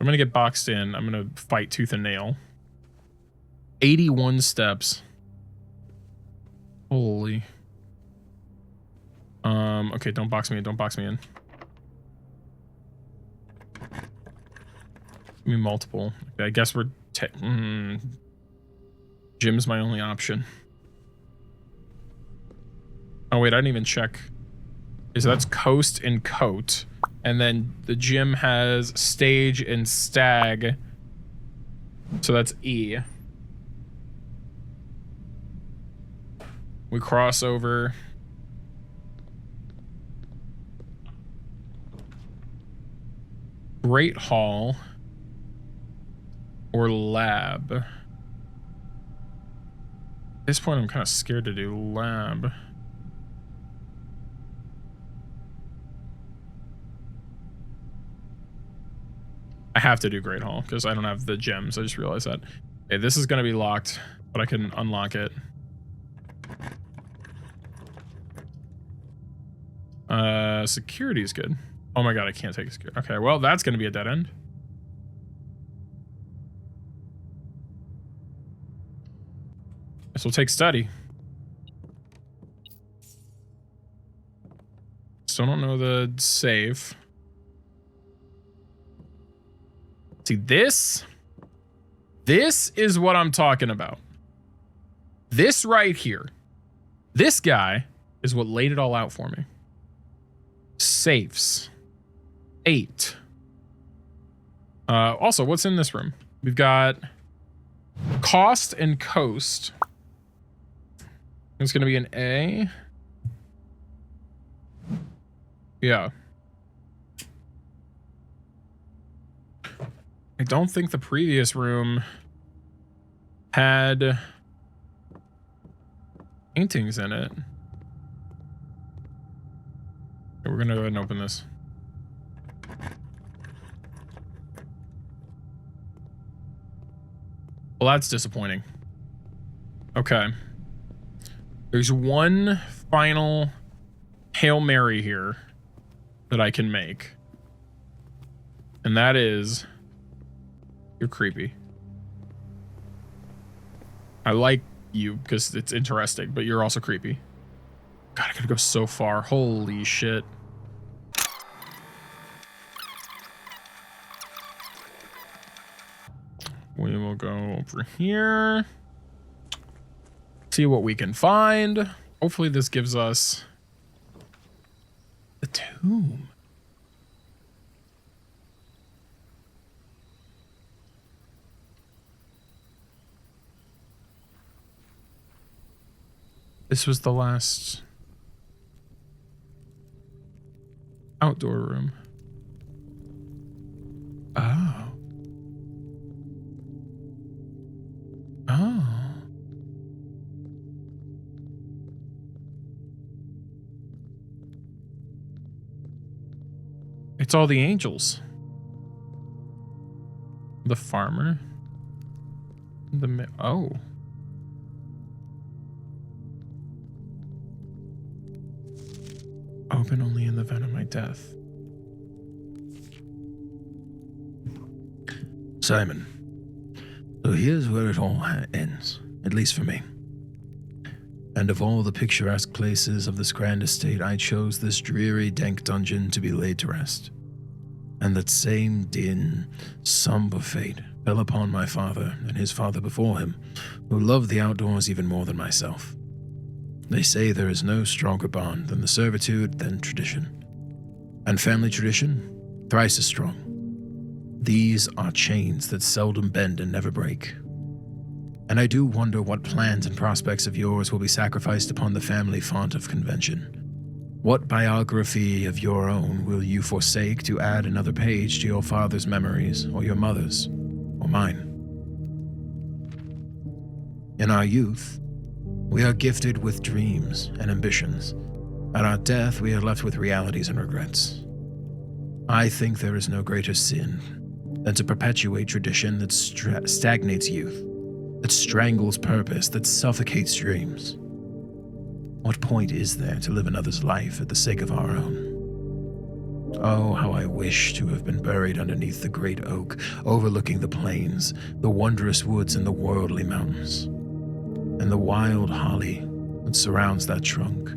I'm going to get boxed in. I'm going to fight tooth and nail. 81 steps. Holy. Okay, don't box me in. Don't box me in. Give me multiple. Okay, I guess we're... Gym's my only option. Oh, wait, I didn't even check. Okay, so that's coast and coat. And then the gym has stage and stag. So that's E. We cross over. Great Hall or lab. At this point, I'm kind of scared to do lab. I have to do Great Hall because I don't have the gems. I just realized that. Okay, this is going to be locked, but I can unlock it. Security is good. Oh my god, I can't take a security. Okay, well, that's going to be a dead end. Guess we'll take study. Still don't know the save. See, this is what I'm talking about. This right here. This guy is what laid it all out for me. Safes. 8. Also, what's in this room? We've got cost and coast. It's going to be an A. Yeah. I don't think the previous room had paintings in it. Okay, we're going to go ahead and open this. Well, that's disappointing. Okay. There's one final Hail Mary here that I can make. And that is, you're creepy. I like you because it's interesting, but you're also creepy. God, I gotta go so far. Holy shit. We will go over here. See what we can find. Hopefully this gives us the tomb. This was the last outdoor room. Oh. Oh. It's all the angels. The farmer. Oh. Open only in the event of my death. Simon. So here's where it all ends, at least for me. And of all the picturesque places of this grand estate, I chose this dreary, dank dungeon to be laid to rest. And that same dim, somber fate fell upon my father and his father before him, who loved the outdoors even more than myself. They say there is no stronger bond than the servitude than tradition. And family tradition, thrice as strong. These are chains that seldom bend and never break. And I do wonder what plans and prospects of yours will be sacrificed upon the family font of convention. What biography of your own will you forsake to add another page to your father's memories, or your mother's, or mine? In our youth, we are gifted with dreams and ambitions, At our death, we are left with realities and regrets. I think there is no greater sin than to perpetuate tradition that stagnates youth, that strangles purpose, that suffocates dreams. What point is there to live another's life at the sake of our own? Oh, how I wish to have been buried underneath the great oak, overlooking the plains, the wondrous woods, and the worldly mountains, and the wild holly that surrounds that trunk,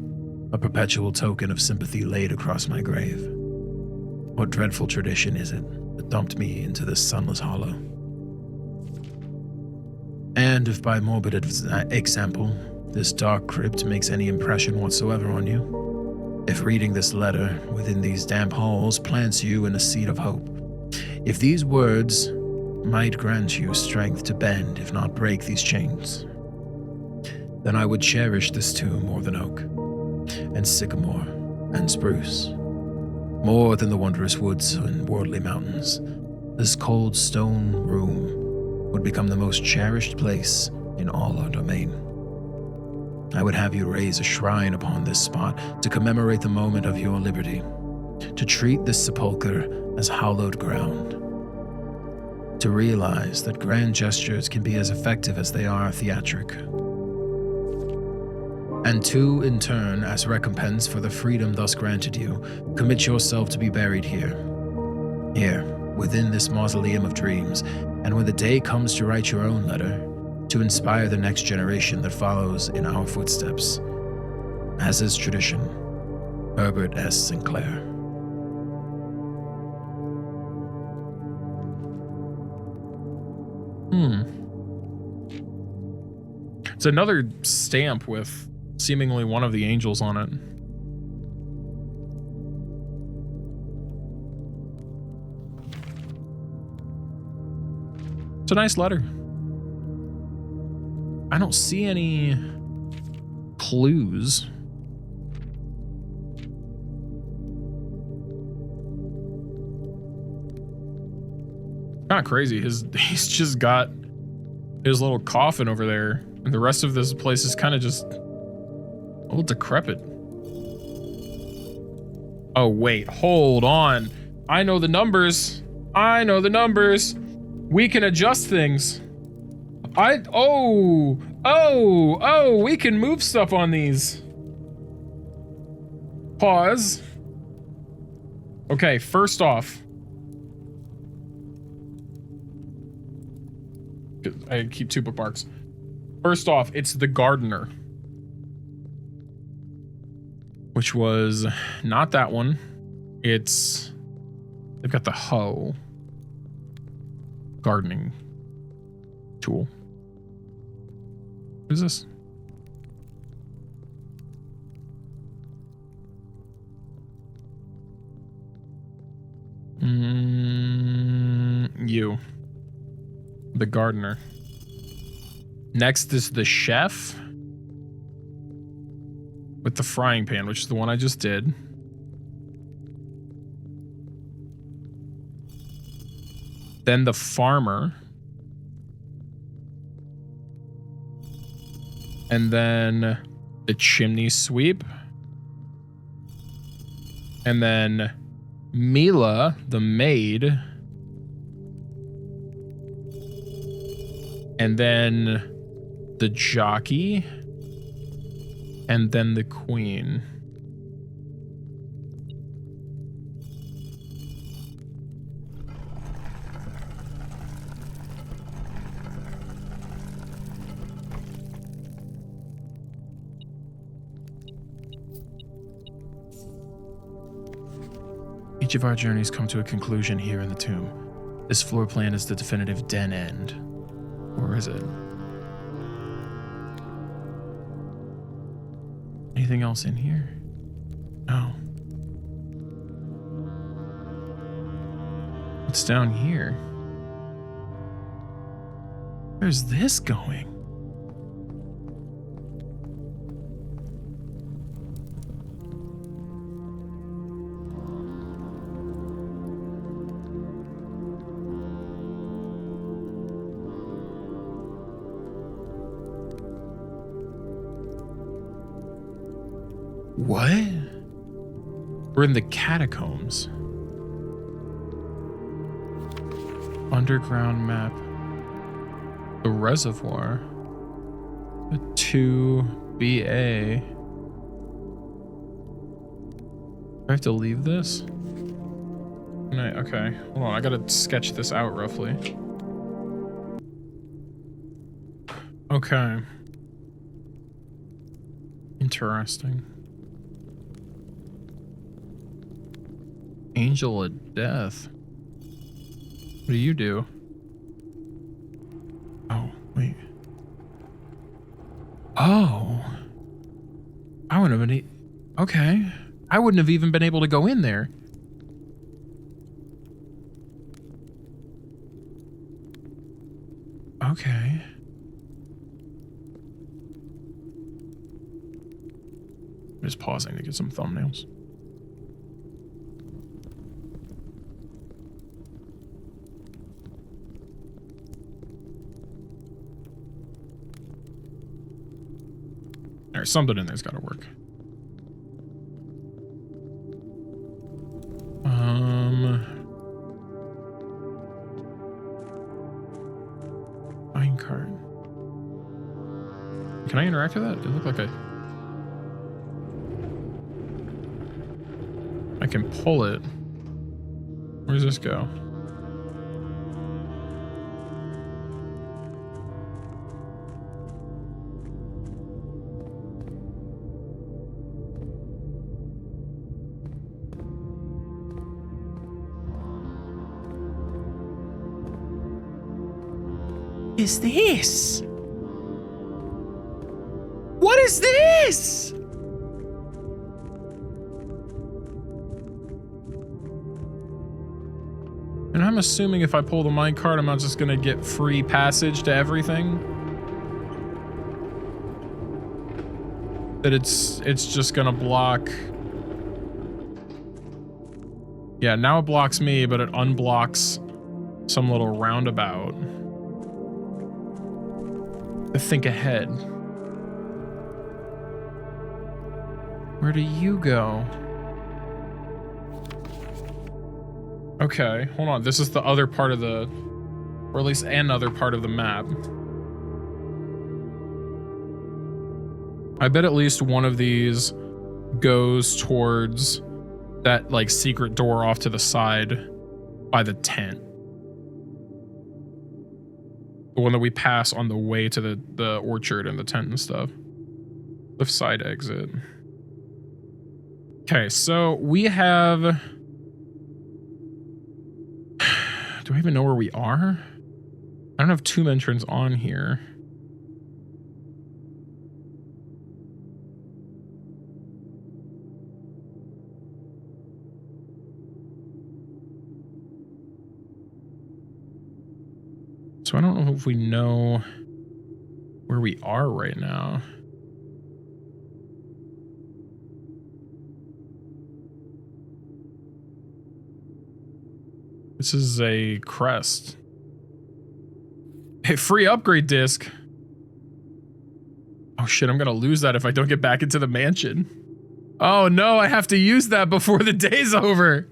a perpetual token of sympathy laid across my grave. What dreadful tradition is it that dumped me into this sunless hollow? And if by morbid example, this dark crypt makes any impression whatsoever on you, if reading this letter within these damp halls plants you in a seed of hope, if these words might grant you strength to bend, if not break, these chains, then I would cherish this tomb more than oak, and sycamore, and spruce. More than the wondrous woods and worldly mountains, this cold stone room would become the most cherished place in all our domain. I would have you raise a shrine upon this spot to commemorate the moment of your liberty, to treat this sepulchre as hallowed ground, to realize that grand gestures can be as effective as they are theatric, and to, in turn, as recompense for the freedom thus granted you, commit yourself to be buried here, within this mausoleum of dreams, and when the day comes to write your own letter, to inspire the next generation that follows in our footsteps. As is tradition, Herbert S. Sinclair. It's another stamp with seemingly one of the angels on it. It's a nice letter. I don't see any clues. Kind of crazy. He's just got his little coffin over there, and the rest of this place is kind of just a little decrepit. Oh wait, hold on. I know the numbers. We can adjust things. We can move stuff on these. Pause. Okay, first off, I keep two bookmarks. First off, it's the gardener, which was not that one. They've got the hoe, gardening tool. Who's this? You. The gardener. Next is the chef with the frying pan, which is the one I just did. Then the farmer. And then the chimney sweep. And then Mila, the maid. And then the jockey. And then the queen. Each of our journeys come to a conclusion here in the tomb. This floor plan is the definitive den end. Or is it? Anything else in here? No. What's down here? Where's this going? What? We're in the catacombs. Underground map. The reservoir. The 2BA. Do I have to leave this? Okay, hold on. I gotta sketch this out roughly. Okay. Interesting. Angel of Death. What do you do? Oh, wait. Oh. I wouldn't have been... Okay. I wouldn't have even been able to go in there. Okay. I'm just pausing to get some thumbnails. There's something in there's got to work. Minecart. Can I interact with that? It looked like I can pull it. Where does this go? Is this? What is this? And I'm assuming if I pull the minecart, I'm not just gonna get free passage to everything. That it's just gonna block. Yeah, now it blocks me, but it unblocks some little roundabout. To think ahead. Where do you go? Okay, hold on. This is the other part of the, or at least another part of the map. I bet at least one of these goes towards that like secret door off to the side by the tent. The one that we pass on the way to the orchard and the tent and stuff. Left side exit. Okay, so we have... Do I even know where we are? I don't have tomb entrance on here. So I don't know if we know where we are right now. This is a crest. Hey, free upgrade disc. Oh shit, I'm gonna lose that if I don't get back into the mansion. Oh no, I have to use that before the day's over.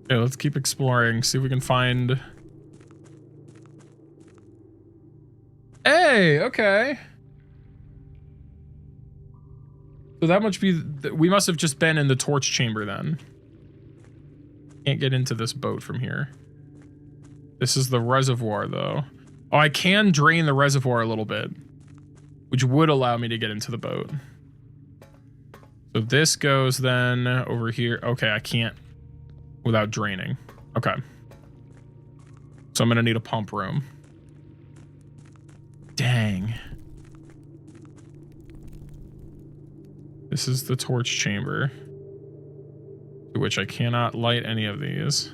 Okay, let's keep exploring, see if we can find... Hey, okay. So that must be... We must have just been in the torch chamber then. Can't get into this boat from here. This is the reservoir though. Oh, I can drain the reservoir a little bit, which would allow me to get into the boat. So this goes then over here. Okay, I can't without draining. Okay. So I'm gonna need a pump room. Dang. This is the torch chamber, to which I cannot light any of these.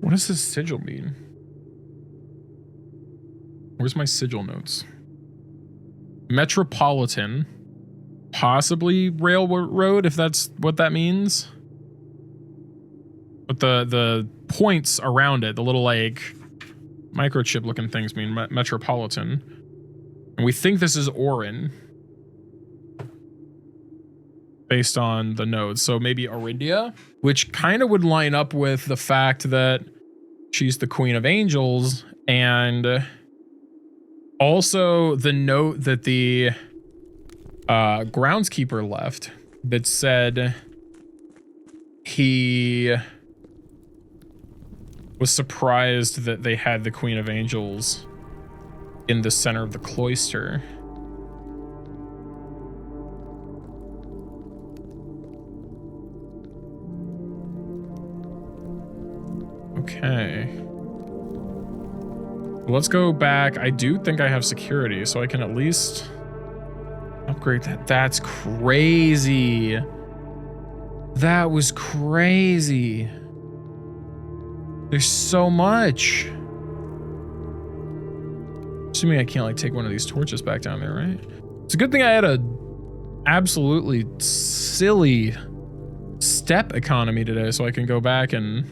What does this sigil mean? Where's my sigil notes? Metropolitan. Possibly railroad, if that's what that means. But the points around it, the little like microchip looking things mean. Metropolitan. And we think this is Orin. Based on the nodes. So maybe Orindia, which kind of would line up with the fact that she's the Queen of Angels, and also the note that the groundskeeper left that said he was surprised that they had the Queen of Angels in the center of the cloister. Okay. Let's go back. I do think I have security, so I can at least upgrade that. That's crazy. That was crazy. There's so much. Assuming I can't like take one of these torches back down there, right? It's a good thing I had a absolutely silly step economy today, so I can go back and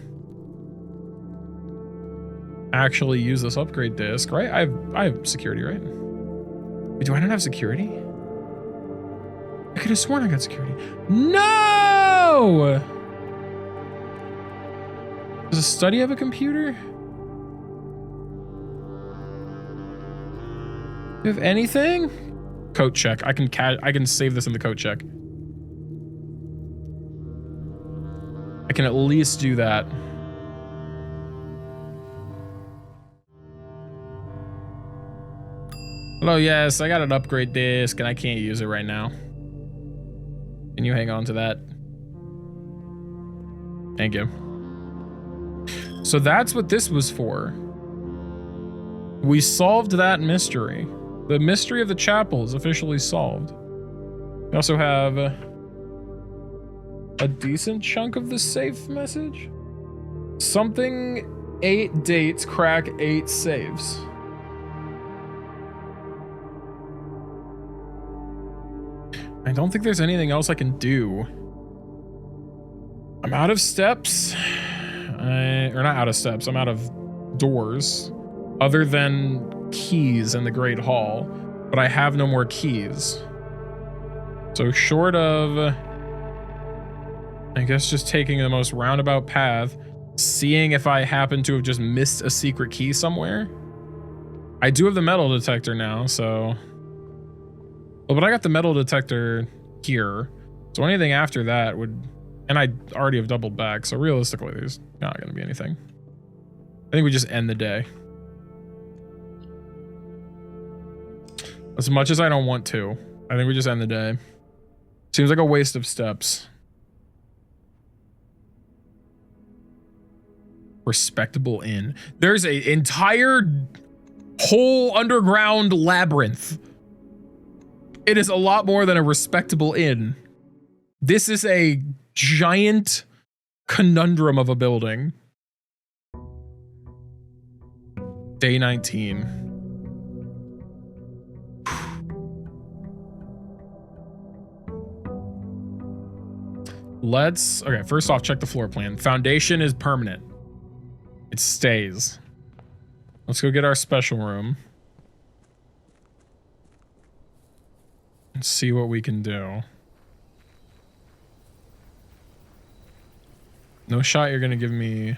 actually use this upgrade disc, right? I have security, right? Wait, do I not have security? I could have sworn I got security. No! Does a study have a computer? Do you have anything? Coat check. I can save this in the coat check. I can at least do that. Hello, yes, I got an upgrade disc and I can't use it right now. Can you hang on to that? Thank you. So that's what this was for. We solved that mystery. The mystery of the chapel is officially solved. We also have a decent chunk of the safe message. Something 8 dates crack 8 safes. I don't think there's anything else I can do. I'm out of steps. Or not out of steps, I'm out of doors. Other than keys in the Great Hall. But I have no more keys. So short of, I guess, just taking the most roundabout path, seeing if I happen to have just missed a secret key somewhere. I do have the metal detector now, so... Well, but I got the metal detector here, so anything after that would... And I already have doubled back, so realistically, there's not going to be anything. I think we just end the day. As much as I don't want to, I think we just end the day. Seems like a waste of steps. Respectable inn. There's an entire whole underground labyrinth. It is a lot more than a respectable inn. This is a giant conundrum of a building. Day 19. Okay, first off, check the floor plan. Foundation is permanent. It stays. Let's go get our special room. And see what we can do. No shot you're gonna give me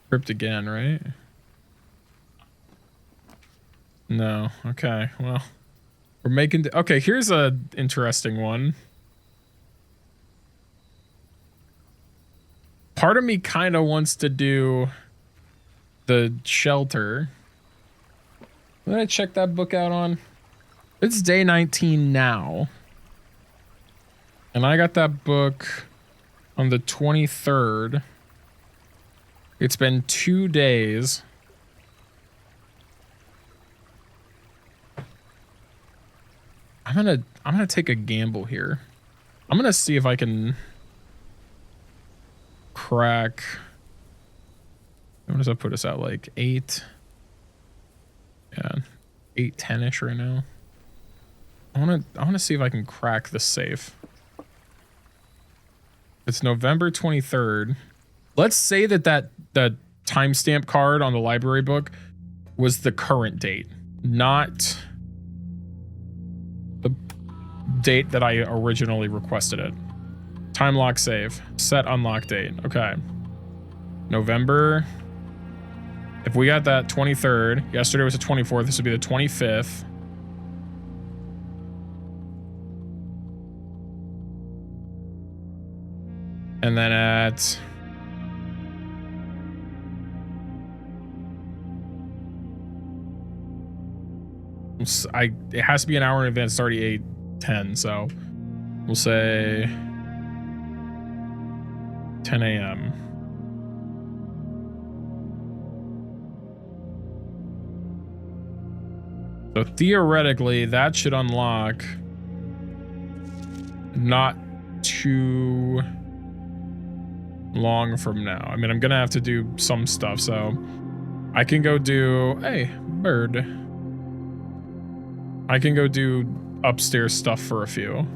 crypt again, right? No. Okay, well. We're making... Okay, here's a interesting one. Part of me kind of wants to do the shelter. What did I check that book out on? It's day 19 now. And I got that book on the 23rd. It's been 2 days. I'm gonna take a gamble here. I'm gonna see if I can crack. What does that put us at? Like 8? Yeah, 8:10ish right now. I wanna see if I can crack the safe. It's November 23rd. Let's say that timestamp card on the library book was the current date, not the date that I originally requested it. Time lock save. Set unlock date. Okay. November. If we got that 23rd, yesterday was the 24th, this would be the 25th. And then at it has to be an hour in advance. It's already 8:10, so we'll say 10 a.m. So theoretically, that should unlock not too long from now. I mean, I'm gonna have to do some stuff, so I can go do, hey, bird. I can go do upstairs stuff for a few.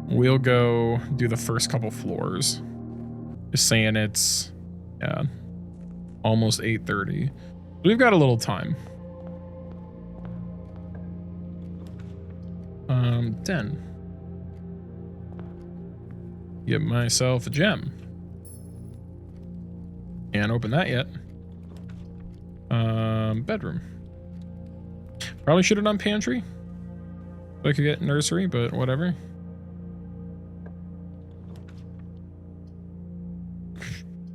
We'll go do the first couple floors. Just saying it's, yeah, almost 8:30. We've got a little time. 10. Get myself a gem. Can't open that yet. Bedroom. Probably should have done pantry. So I could get nursery, but whatever.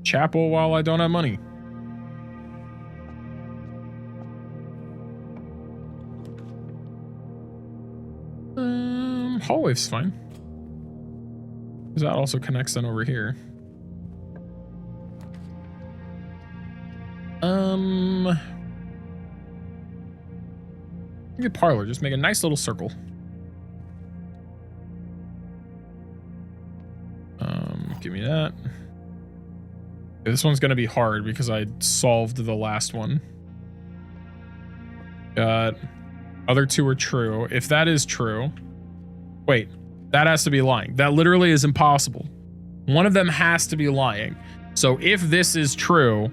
Chapel while I don't have money. Hallway's fine. Because that also connects then over here. Get parlor, just make a nice little circle. Give me that. This one's gonna be hard because I solved the last one. Got other two are true. If that is true, wait, that has to be lying. That literally is impossible. One of them has to be lying. So if this is true,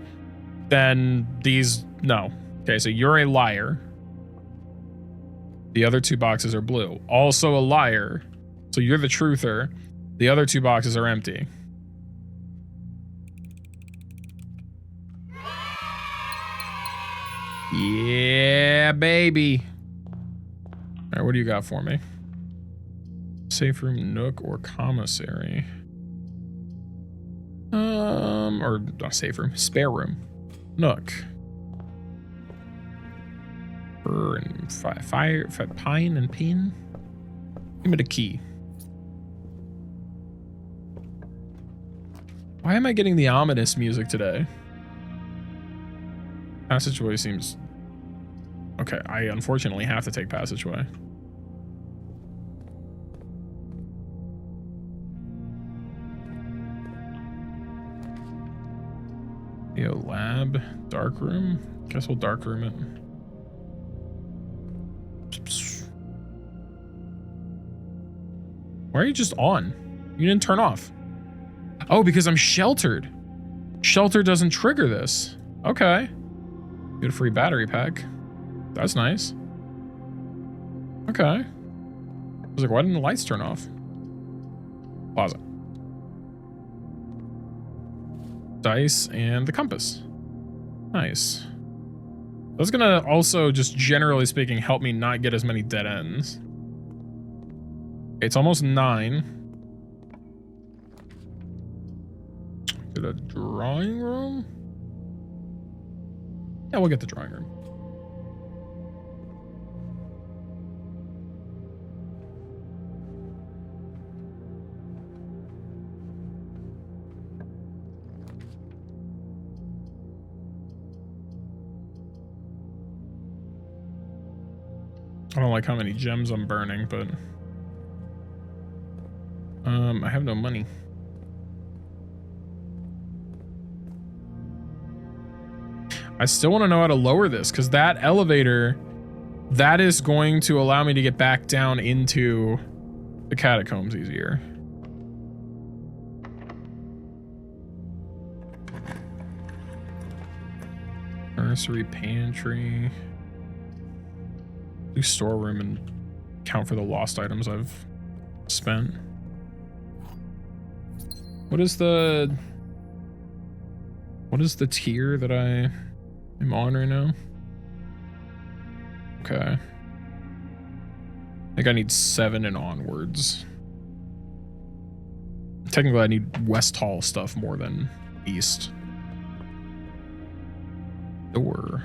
then these, no. Okay, so you're a liar. The other two boxes are blue. Also a liar. So you're the truther. The other two boxes are empty. Yeah, baby. All right, what do you got for me? Safe room, nook, or commissary? Or not safe room, spare room, nook. Fir and fire, pine and pin. Give me the key. Why am I getting the ominous music today? Passageway seems... Okay, I unfortunately have to take passageway. Yo, lab, dark room. Guess we'll dark room it. Why are you just on? You didn't turn off. Oh, because I'm sheltered. Shelter doesn't trigger this. Okay. Get a free battery pack. That's nice. Okay. I was like, why didn't the lights turn off? Plaza. Dice and the compass. Nice. That's gonna also, just generally speaking, help me not get as many dead ends. It's almost 9. Get a drawing room? Yeah, we'll get the drawing room. I don't like how many gems I'm burning, but I have no money. I still want to know how to lower this, because that elevator, that is going to allow me to get back down into the catacombs easier. Nursery, pantry. Do storeroom and count for the lost items I've spent. What is the tier that I am on right now? Okay. I think I need 7 and onwards. Technically, I need West Hall stuff more than East. Door.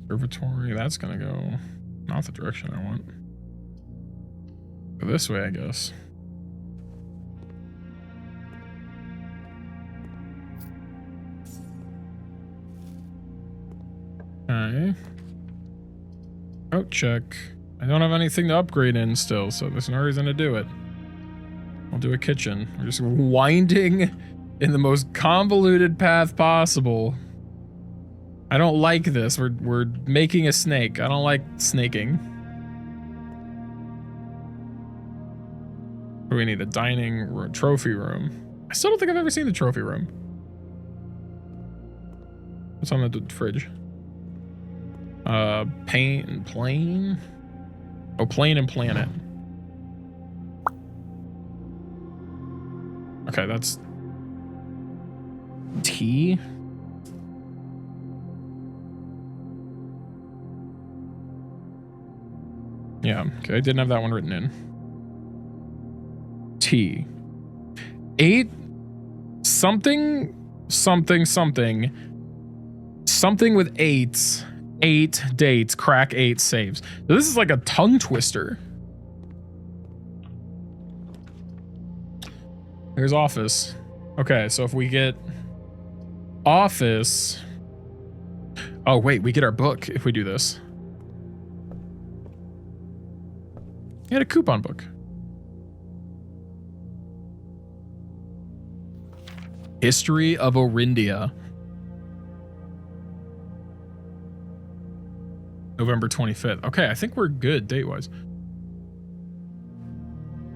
Observatory, that's gonna go not the direction I want. Go this way, I guess. Okay. Oh, check. I don't have anything to upgrade in still, so there's no reason to do it. I'll do a kitchen. We're just winding in the most convoluted path possible. I don't like this. We're making a snake. I don't like snaking. We need a dining room, trophy room. I still don't think I've ever seen the trophy room. What's on the fridge? Paint and plane. Oh, plane and planet. Okay, that's tea. Yeah, okay, I didn't have that one written in. T. 8 something with 8s. 8 dates, crack 8 saves. So this is like a tongue twister. Here's office. Okay, so if we get office. Oh, wait, we get our book if we do this. Get a coupon book. History of Orindia. November 25th. Okay, I think we're good date-wise.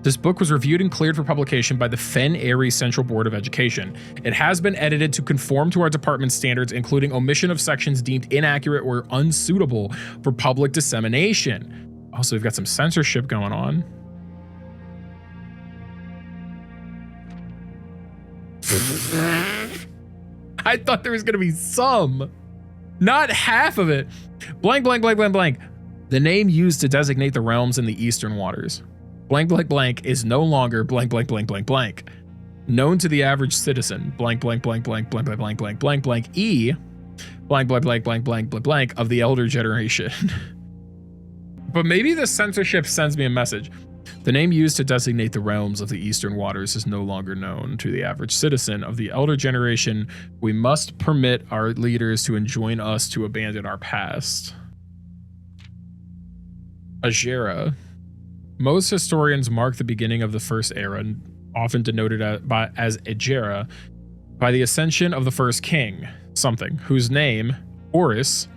This book was reviewed and cleared for publication by the Fen Airy Central Board of Education. It has been edited to conform to our department's standards, including omission of sections deemed inaccurate or unsuitable for public dissemination. Also, we've got some censorship going on. I thought there was going to be some. Not half of it. Blank, blank, blank, blank, blank. The name used to designate the realms in the eastern waters. Blank, blank, blank is no longer blank, blank, blank, blank, blank. Known to the average citizen. Blank, blank, blank, blank, blank, blank, blank, blank, blank, blank, E. Blank, blank, blank, blank, blank, blank, blank of the elder generation. But maybe the censorship sends me a message. The name used to designate the realms of the eastern waters is no longer known to the average citizen of the elder generation. We must permit our leaders to enjoin us to abandon our past. Agera. Most historians mark the beginning of the first era, often denoted as Agera, by the ascension of the first king, something, whose name, Horus,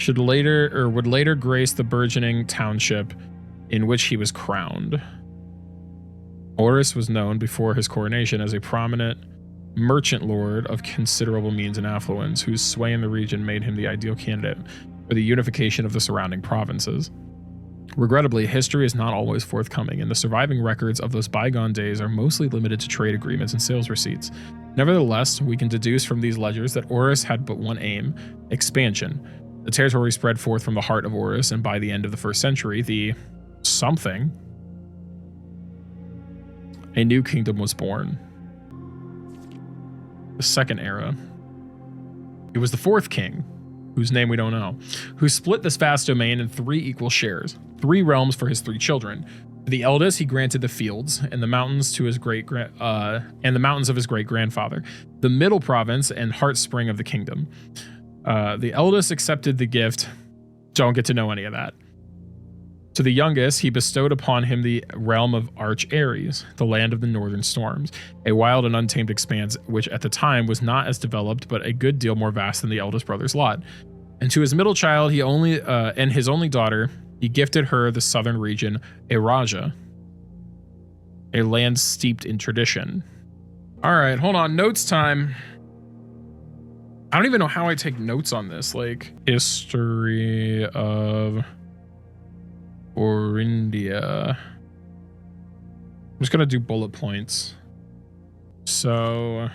would later grace the burgeoning township in which he was crowned. Horus was known before his coronation as a prominent merchant lord of considerable means and affluence, whose sway in the region made him the ideal candidate for the unification of the surrounding provinces. Regrettably, history is not always forthcoming, and the surviving records of those bygone days are mostly limited to trade agreements and sales receipts. Nevertheless, we can deduce from these ledgers that Horus had but one aim: expansion. The territory spread forth from the heart of Horus, and by the end of the first century, a new kingdom was born. The second era. It was the fourth king, whose name we don't know, who split this vast domain in 3 equal shares, 3 realms for his 3 children. To the eldest, he granted the fields and the mountains to his the mountains of his great grandfather, the middle province and heartspring of the kingdom. The eldest accepted the gift. Don't get to know any of that. To the youngest, he bestowed upon him the realm of Arch Ares, the land of the northern storms, a wild and untamed expanse which at the time was not as developed but a good deal more vast than the eldest brother's lot. And to his middle child, and his only daughter, he gifted her the southern region, Eraja, a land steeped in tradition. All right, hold on, notes time. I don't even know how I take notes on this, like history of Orindia. I'm just gonna do bullet points. So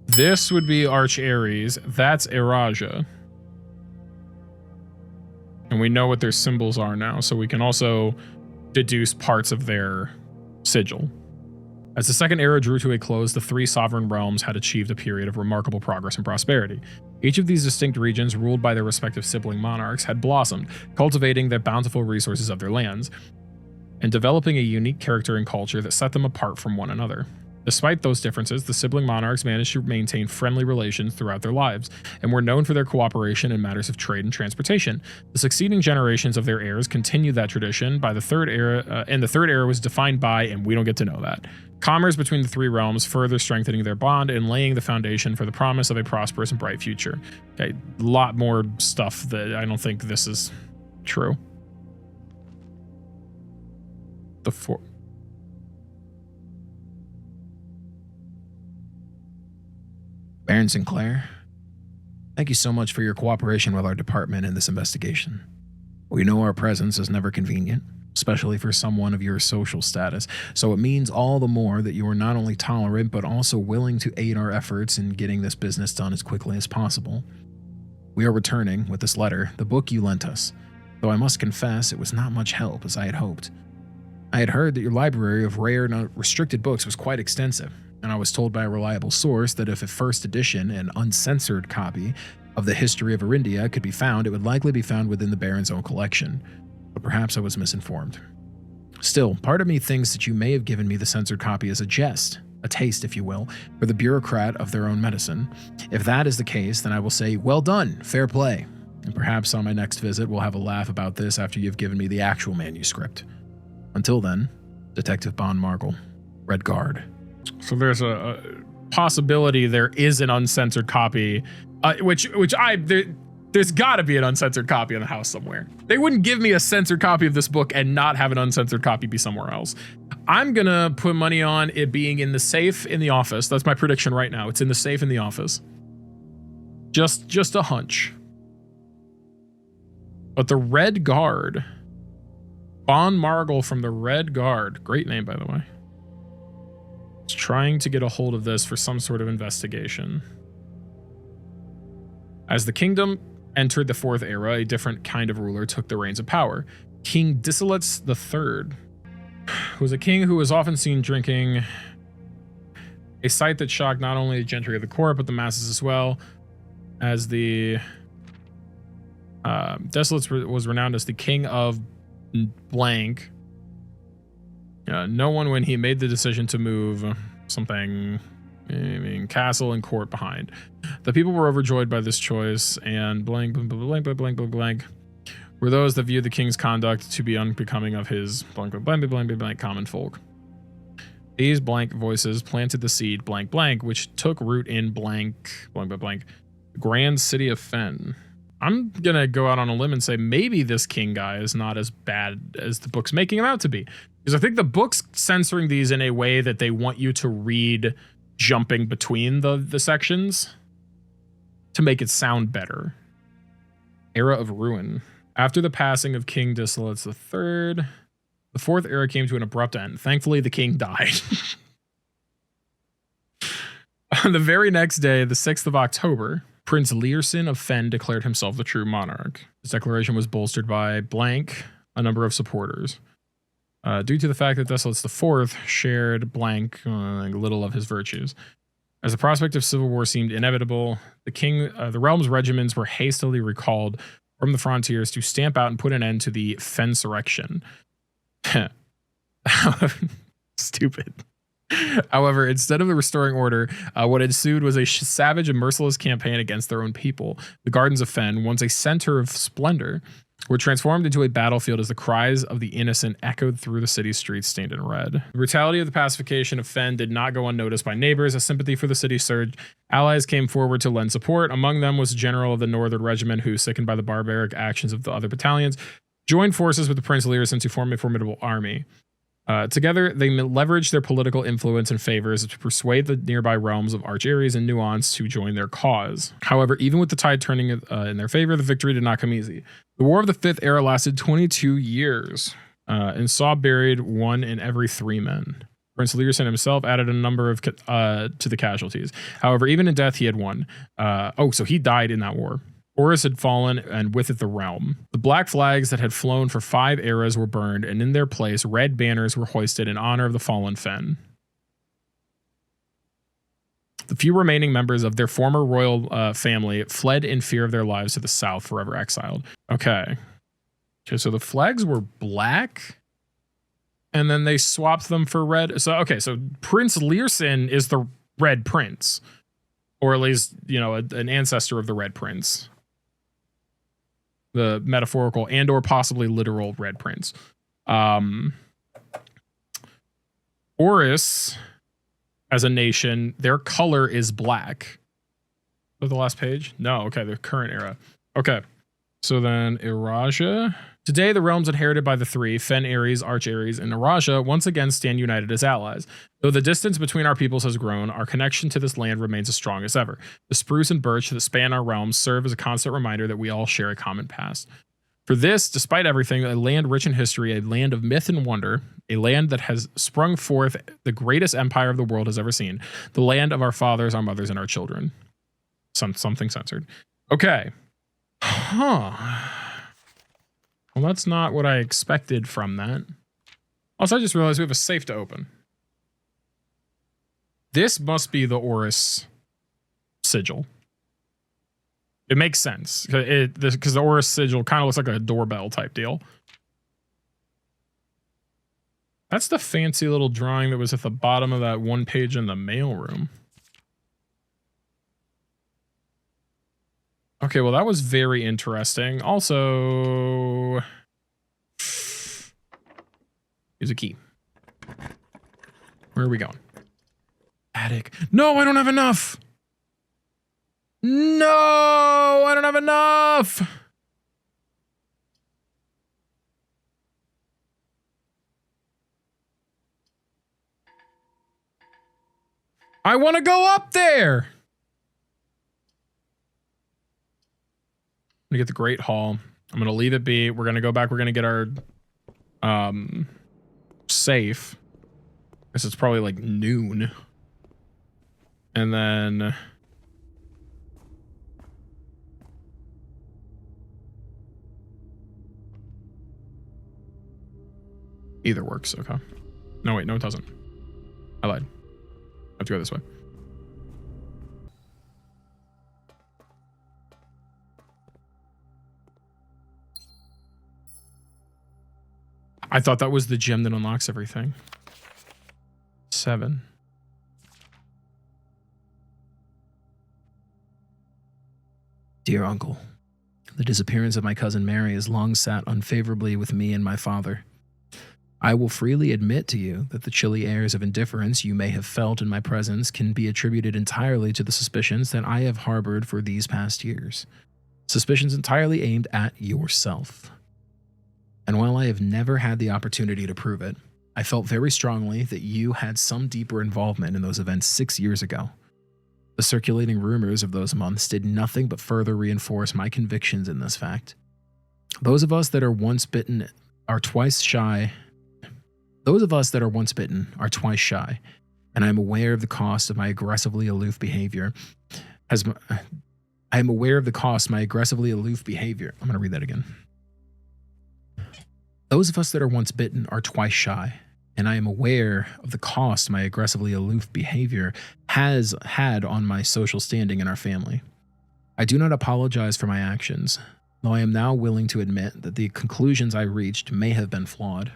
this would be Arch Ares. That's Eraja. And we know what their symbols are now, so we can also deduce parts of their sigil. As the second era drew to a close, the three sovereign realms had achieved a period of remarkable progress and prosperity. Each of these distinct regions, ruled by their respective sibling monarchs, had blossomed, cultivating the bountiful resources of their lands, and developing a unique character and culture that set them apart from one another. Despite those differences, the sibling monarchs managed to maintain friendly relations throughout their lives, and were known for their cooperation in matters of trade and transportation. The succeeding generations of their heirs continued that tradition by the third era, and the third era was defined by, and we don't get to know that, commerce between the three realms, further strengthening their bond and laying the foundation for the promise of a prosperous and bright future. Okay, a lot more stuff that I don't think this is true. Baron Sinclair, thank you so much for your cooperation with our department in this investigation. We know our presence is never convenient, especially for someone of your social status, so it means all the more that you are not only tolerant, but also willing to aid our efforts in getting this business done as quickly as possible. We are returning, with this letter, the book you lent us, though I must confess it was not much help as I had hoped. I had heard that your library of rare and restricted books was quite extensive, and I was told by a reliable source that if a first edition and uncensored copy of the history of Orindia could be found, it would likely be found within the Baron's own collection. But perhaps I was misinformed. Still, part of me thinks that you may have given me the censored copy as a jest, a taste, if you will, for the bureaucrat of their own medicine. If that is the case, then I will say, well done, fair play. And perhaps on my next visit, we'll have a laugh about this after you've given me the actual manuscript. Until then, Detective Bon Margle, Red Guard. So there's a possibility there is an uncensored copy, there's got to be an uncensored copy in the house somewhere. They wouldn't give me a censored copy of this book and not have an uncensored copy be somewhere else. I'm gonna put money on it being in the safe in the office. That's my prediction right now. It's in the safe in the office. Just a hunch. But the Red Guard, Bon Margle from the Red Guard, great name by the way, is trying to get a hold of this for some sort of investigation. As the kingdom entered the fourth era, a different kind of ruler took the reins of power. King Dissolus III, who was a king who was often seen drinking, a sight that shocked not only the gentry of the court, but the masses as well. As the Dissolus was renowned as the king of blank. No one, when he made the decision to move something, castle and court behind. The people were overjoyed by this choice, and blank, blank, blank, blank, blank, blank, blank were those that viewed the king's conduct to be unbecoming of his blank, blank, blank, blank, blank common folk. These blank voices planted the seed blank, blank, which took root in blank, blank, blank, blank, grand city of Fen. I'm gonna go out on a limb and say maybe this king guy is not as bad as the book's making him out to be. Because I think the book's censoring these in a way that they want you to read jumping between the sections to make it sound better. Era of Ruin. After the passing of King Dissolus III, the fourth era came to an abrupt end. Thankfully, the king died. On the very next day, the 6th of October, Prince Learson of Fen declared himself the true monarch. His declaration was bolstered by blank, a number of supporters. Due to the fact that Dissolus IV shared blank little of his virtues. As the prospect of civil war seemed inevitable, the realm's regiments were hastily recalled from the frontiers to stamp out and put an end to the Fensurrection. Stupid. However, instead of restoring order, what ensued was a savage and merciless campaign against their own people. The Gardens of Fen, once a center of splendor, were transformed into a battlefield as the cries of the innocent echoed through the city streets stained in red. The brutality of the pacification of Fen did not go unnoticed by neighbors. As sympathy for the city surged, allies came forward to lend support. Among them was a general of the Northern Regiment who, sickened by the barbaric actions of the other battalions, joined forces with the Prince Learson to form a formidable army. Together, they leveraged their political influence and favors to persuade the nearby realms of Arch-Ares and Nuance to join their cause. However, even with the tide turning in their favor, the victory did not come easy. The War of the Fifth Era lasted 22 years and saw buried 1 in every 3 men. Prince Learson himself added a number of to the casualties. However, even in death, he had won. So he died in that war. Horus had fallen, and with it the realm. The black flags that had flown for 5 eras were burned, and in their place, red banners were hoisted in honor of the fallen Fen. The few remaining members of their former royal family fled in fear of their lives to the south, forever exiled. Okay, so the flags were black, and then they swapped them for red. So Prince Learson is the Red Prince, or at least, an ancestor of the Red Prince. The metaphorical and or possibly literal Red Prince. Horus, as a nation, their color is black. Is that the last page? No, okay, the current era. Okay, so then Eraja. Today, the realms inherited by the 3, Fen, Ares, Arch-Ares, and Eraja, once again stand united as allies. Though the distance between our peoples has grown, our connection to this land remains as strong as ever. The spruce and birch that span our realms serve as a constant reminder that we all share a common past. For this, despite everything, a land rich in history, a land of myth and wonder, a land that has sprung forth the greatest empire of the world has ever seen, the land of our fathers, our mothers, and our children. Something censored. Okay. Well, that's not what I expected from that. Also, I just realized we have a safe to open. This must be the Horus sigil. It makes sense because the Horus sigil kind of looks like a doorbell type deal. That's the fancy little drawing that was at the bottom of that one page in the mailroom. Okay, well, that was very interesting. Also, here's a key. Where are we going? Attic. No, I don't have enough. No, I don't have enough. I want to go up there. I'm gonna get the Great Hall. I'm gonna leave it be. We're gonna go back. We're gonna get our safe. I guess it's probably like noon. And then either works. Okay. No, wait, no, it doesn't. I lied. I have to go this way. I thought that was the gem that unlocks everything. 7. Dear uncle, the disappearance of my cousin Mary has long sat unfavorably with me and my father. I will freely admit to you that the chilly airs of indifference you may have felt in my presence can be attributed entirely to the suspicions that I have harbored for these past years. Suspicions entirely aimed at yourself. And while I have never had the opportunity to prove it, I felt very strongly that you had some deeper involvement in those events 6 years ago. The circulating rumors of those months did nothing but further reinforce my convictions in this fact. Those of us that are once bitten are twice shy. Those of us that are once bitten are twice shy, and I am aware of the cost of my aggressively aloof behavior. I am aware of the cost my aggressively aloof behavior. I'm going to read that again. Those of us that are once bitten are twice shy, and I am aware of the cost my aggressively aloof behavior has had on my social standing in our family. I do not apologize for my actions, though I am now willing to admit that the conclusions I reached may have been flawed.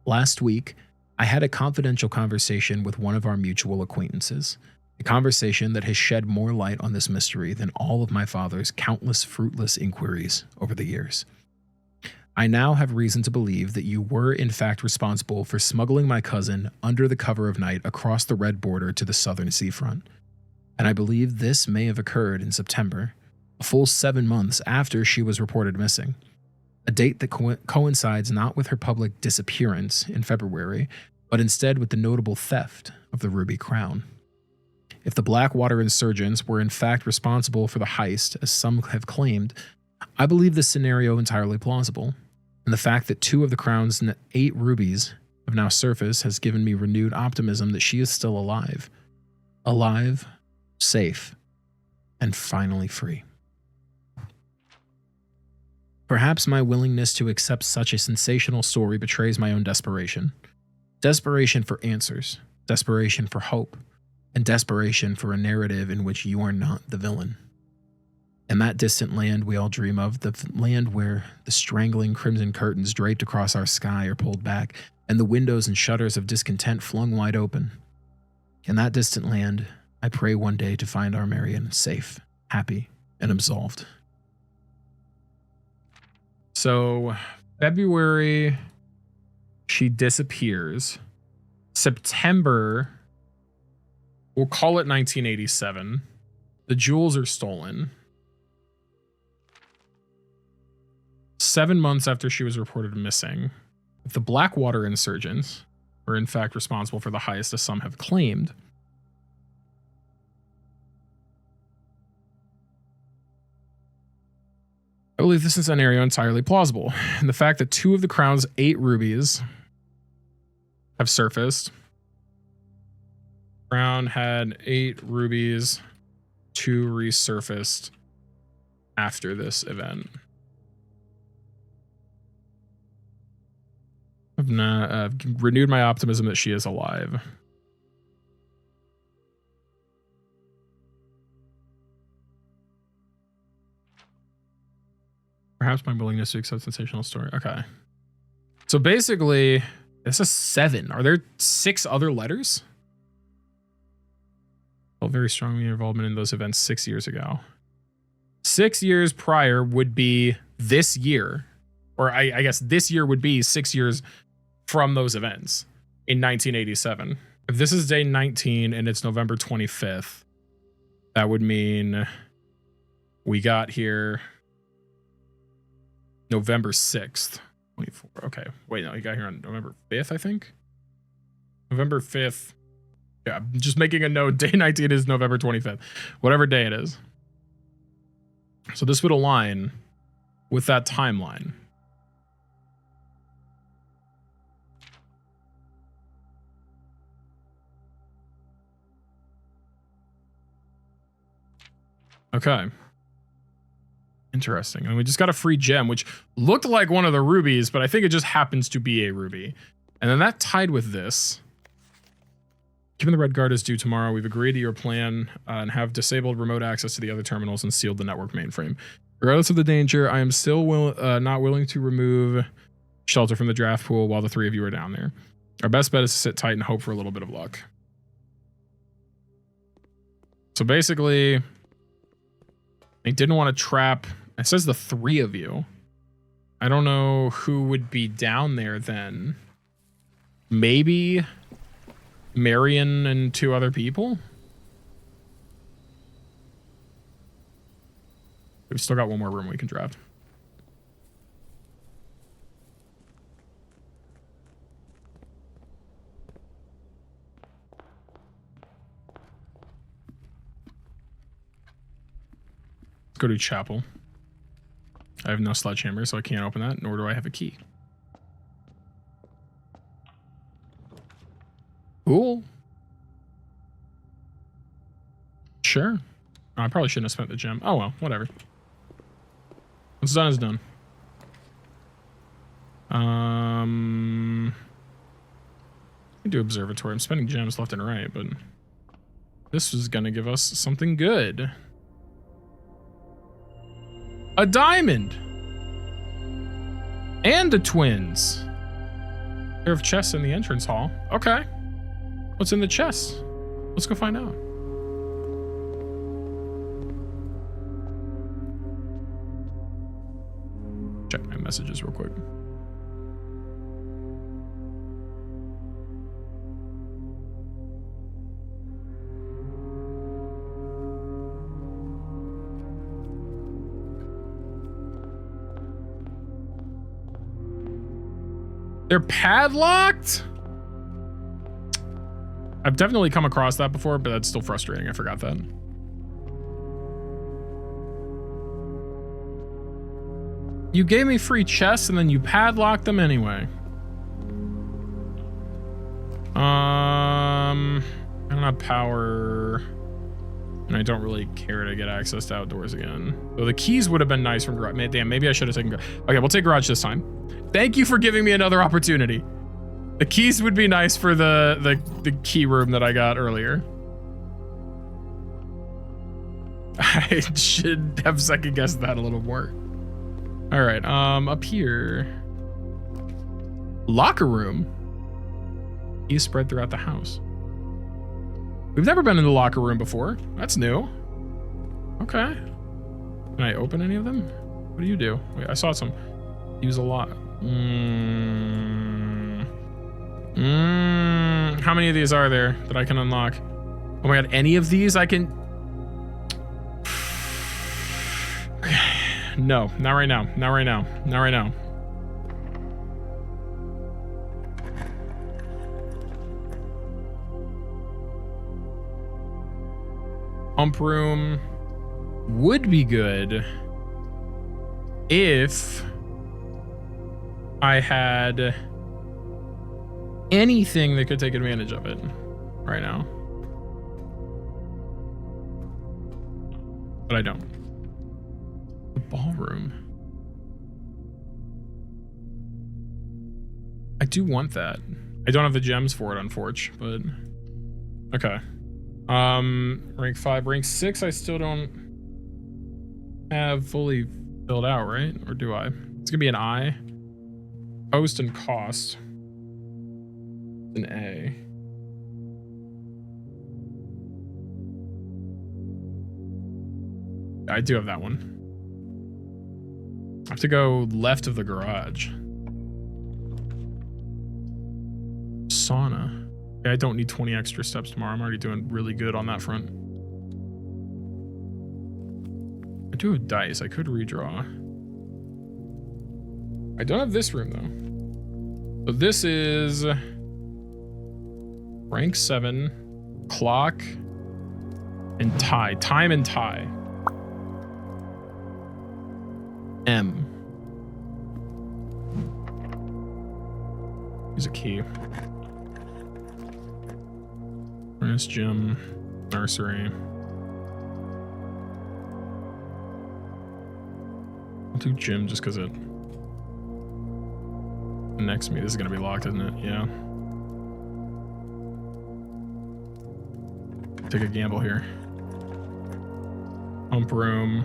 Last week, I had a confidential conversation with one of our mutual acquaintances. A conversation that has shed more light on this mystery than all of my father's countless fruitless inquiries over the years. I now have reason to believe that you were in fact responsible for smuggling my cousin under the cover of night across the red border to the southern seafront. And I believe this may have occurred in September, a full 7 months after she was reported missing. A date that coincides not with her public disappearance in February, but instead with the notable theft of the ruby crown. If the Blackwater insurgents were in fact responsible for the heist, as some have claimed, I believe this scenario entirely plausible. And the fact that 2 of the crown's 8 rubies have now surfaced has given me renewed optimism that she is still alive. Alive, safe, and finally free. Perhaps my willingness to accept such a sensational story betrays my own desperation. Desperation for answers, desperation for hope, and desperation for a narrative in which you are not the villain. In that distant land we all dream of, the land where the strangling crimson curtains draped across our sky are pulled back, and the windows and shutters of discontent flung wide open. In that distant land, I pray one day to find our Marion safe, happy, and absolved. So, February, she disappears. September, we'll call it 1987. The jewels are stolen. 7 months after she was reported missing, if the Blackwater insurgents were in fact responsible for the heist, as some have claimed, I believe this is a scenario entirely plausible. And the fact that 2 of the crown's 8 rubies have surfaced. Crown had 8 rubies, 2 resurfaced after this event. I've renewed my optimism that she is alive. Perhaps my willingness to accept sensational story. Okay. So basically, this is 7. Are there 6 other letters? Felt very strongly involvement in those events 6 years ago. 6 years prior would be this year. Or I guess this year would be 6 years from those events in 1987. If this is day 19 and it's November 25th, that would mean we got here November 6th, 24. Okay, wait, no, he got here on November 5th, I think. November 5th. Yeah, I'm just making a note. Day 19 is November 25th, whatever day it is. So this would align with that timeline. Okay. Interesting. And we just got a free gem, which looked like one of the rubies, but I think it just happens to be a ruby. And then that tied with this. Given the Red Guard is due tomorrow, we've agreed to your plan and have disabled remote access to the other terminals and sealed the network mainframe. Regardless of the danger, I am still not willing to remove shelter from the draft pool while the 3 of you are down there. Our best bet is to sit tight and hope for a little bit of luck. So basically, I didn't want to trap. It says the 3 of you. I don't know who would be down there then. Maybe Marion and 2 other people? We've still got one more room we can draft. Let's go to chapel. I have no sledgehammer, so I can't open that, nor do I have a key. Cool. Sure. Oh, I probably shouldn't have spent the gem. Oh well, whatever. What's done is done. I can do observatory. I'm spending gems left and right, but this is gonna give us something good. A diamond! And a twins. Pair of chests in the entrance hall. Okay. What's in the chest? Let's go find out. Check my messages real quick. They're padlocked? I've definitely come across that before, but that's still frustrating. I forgot that. You gave me free chests and then you padlocked them anyway. I don't have power. And I don't really care to get access to outdoors again. So the keys would have been nice from garage. Damn, maybe I should have taken garage. Okay, we'll take garage this time. Thank you for giving me another opportunity. The keys would be nice for the key room that I got earlier. I should have second guessed that a little more. All right, up here. Locker room. Keys spread throughout the house. We've never been in the locker room before. That's new. Okay. Can I open any of them? What do you do? Wait, I saw some. Use a lot. How many of these are there that I can unlock? Oh my god, any of these I can... No, not right now. Not right now. Not right now. Pump room would be good if I had anything that could take advantage of it right now. But I don't. The ballroom. I do want that. I don't have the gems for it, unfortunately, but okay. Rank 5. Rank 6 I still don't have fully filled out, right? Or do I? It's gonna be an I. Post and cost. An A. I do have that one. I have to go left of the garage. Sauna. I don't need 20 extra steps tomorrow. I'm already doing really good on that front. I do have dice. I could redraw. I don't have this room though. So this is rank 7, clock, and tie. Time and tie. M. Use a key. Furnace, gym, nursery. I'll do gym just because it connects me. This is going to be locked, isn't it? Yeah. Take a gamble here. Pump room.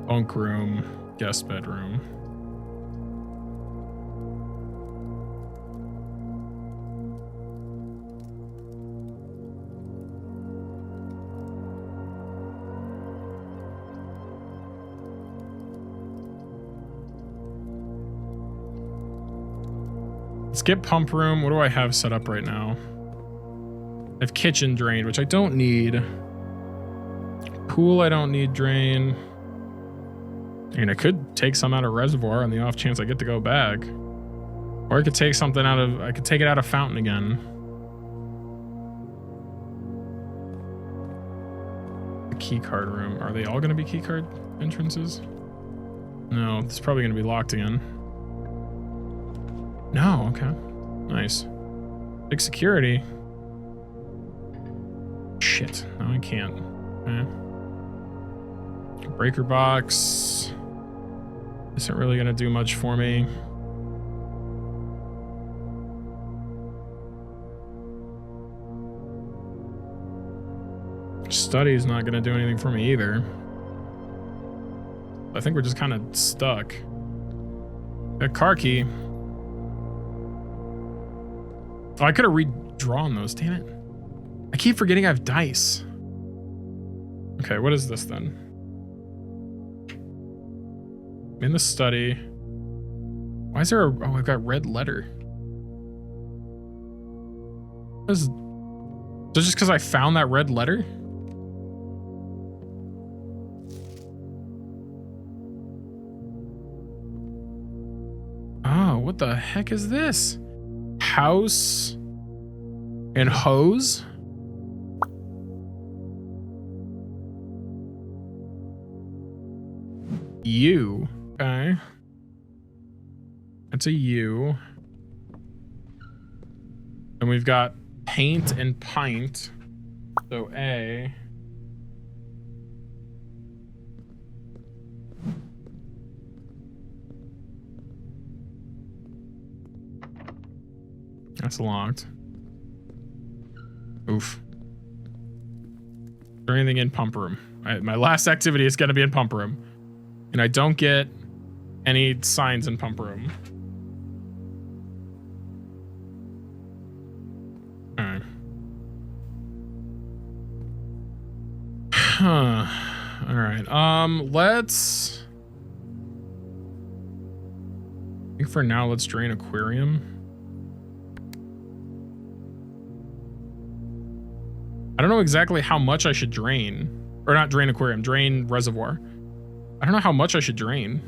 Bunk room. Guest bedroom. Skip pump room. What do I have set up right now? I have kitchen drained, which I don't need. Pool, I don't need drain. I mean, I could take some out of reservoir on the off chance I get to go back. Or I could take something out of, I could take it out of fountain again. The key card room. Are they all going to be key card entrances? No, it's probably going to be locked again. No, okay. Nice. Big security. Shit, no I can't. Okay. Breaker box. Isn't really gonna do much for me. Study's not gonna do anything for me either. I think we're just kind of stuck. A car key. Oh, I could have redrawn those, damn it. I keep forgetting I have dice. Okay, what is this then? I'm in the study. Why is there a... Oh, I've got red letter. Is it just because I found that red letter? Oh, what the heck is this? House and hose? U. Okay. That's a U. And we've got paint and pint. So A. That's locked. Oof. Is there anything in pump room? My last activity is going to be in pump room. And I don't get any signs in pump room. Alright. Huh. Alright. Let's... I think for now, let's drain aquarium. I don't know exactly how much I should drain. Or not drain aquarium, drain reservoir. I don't know how much I should drain.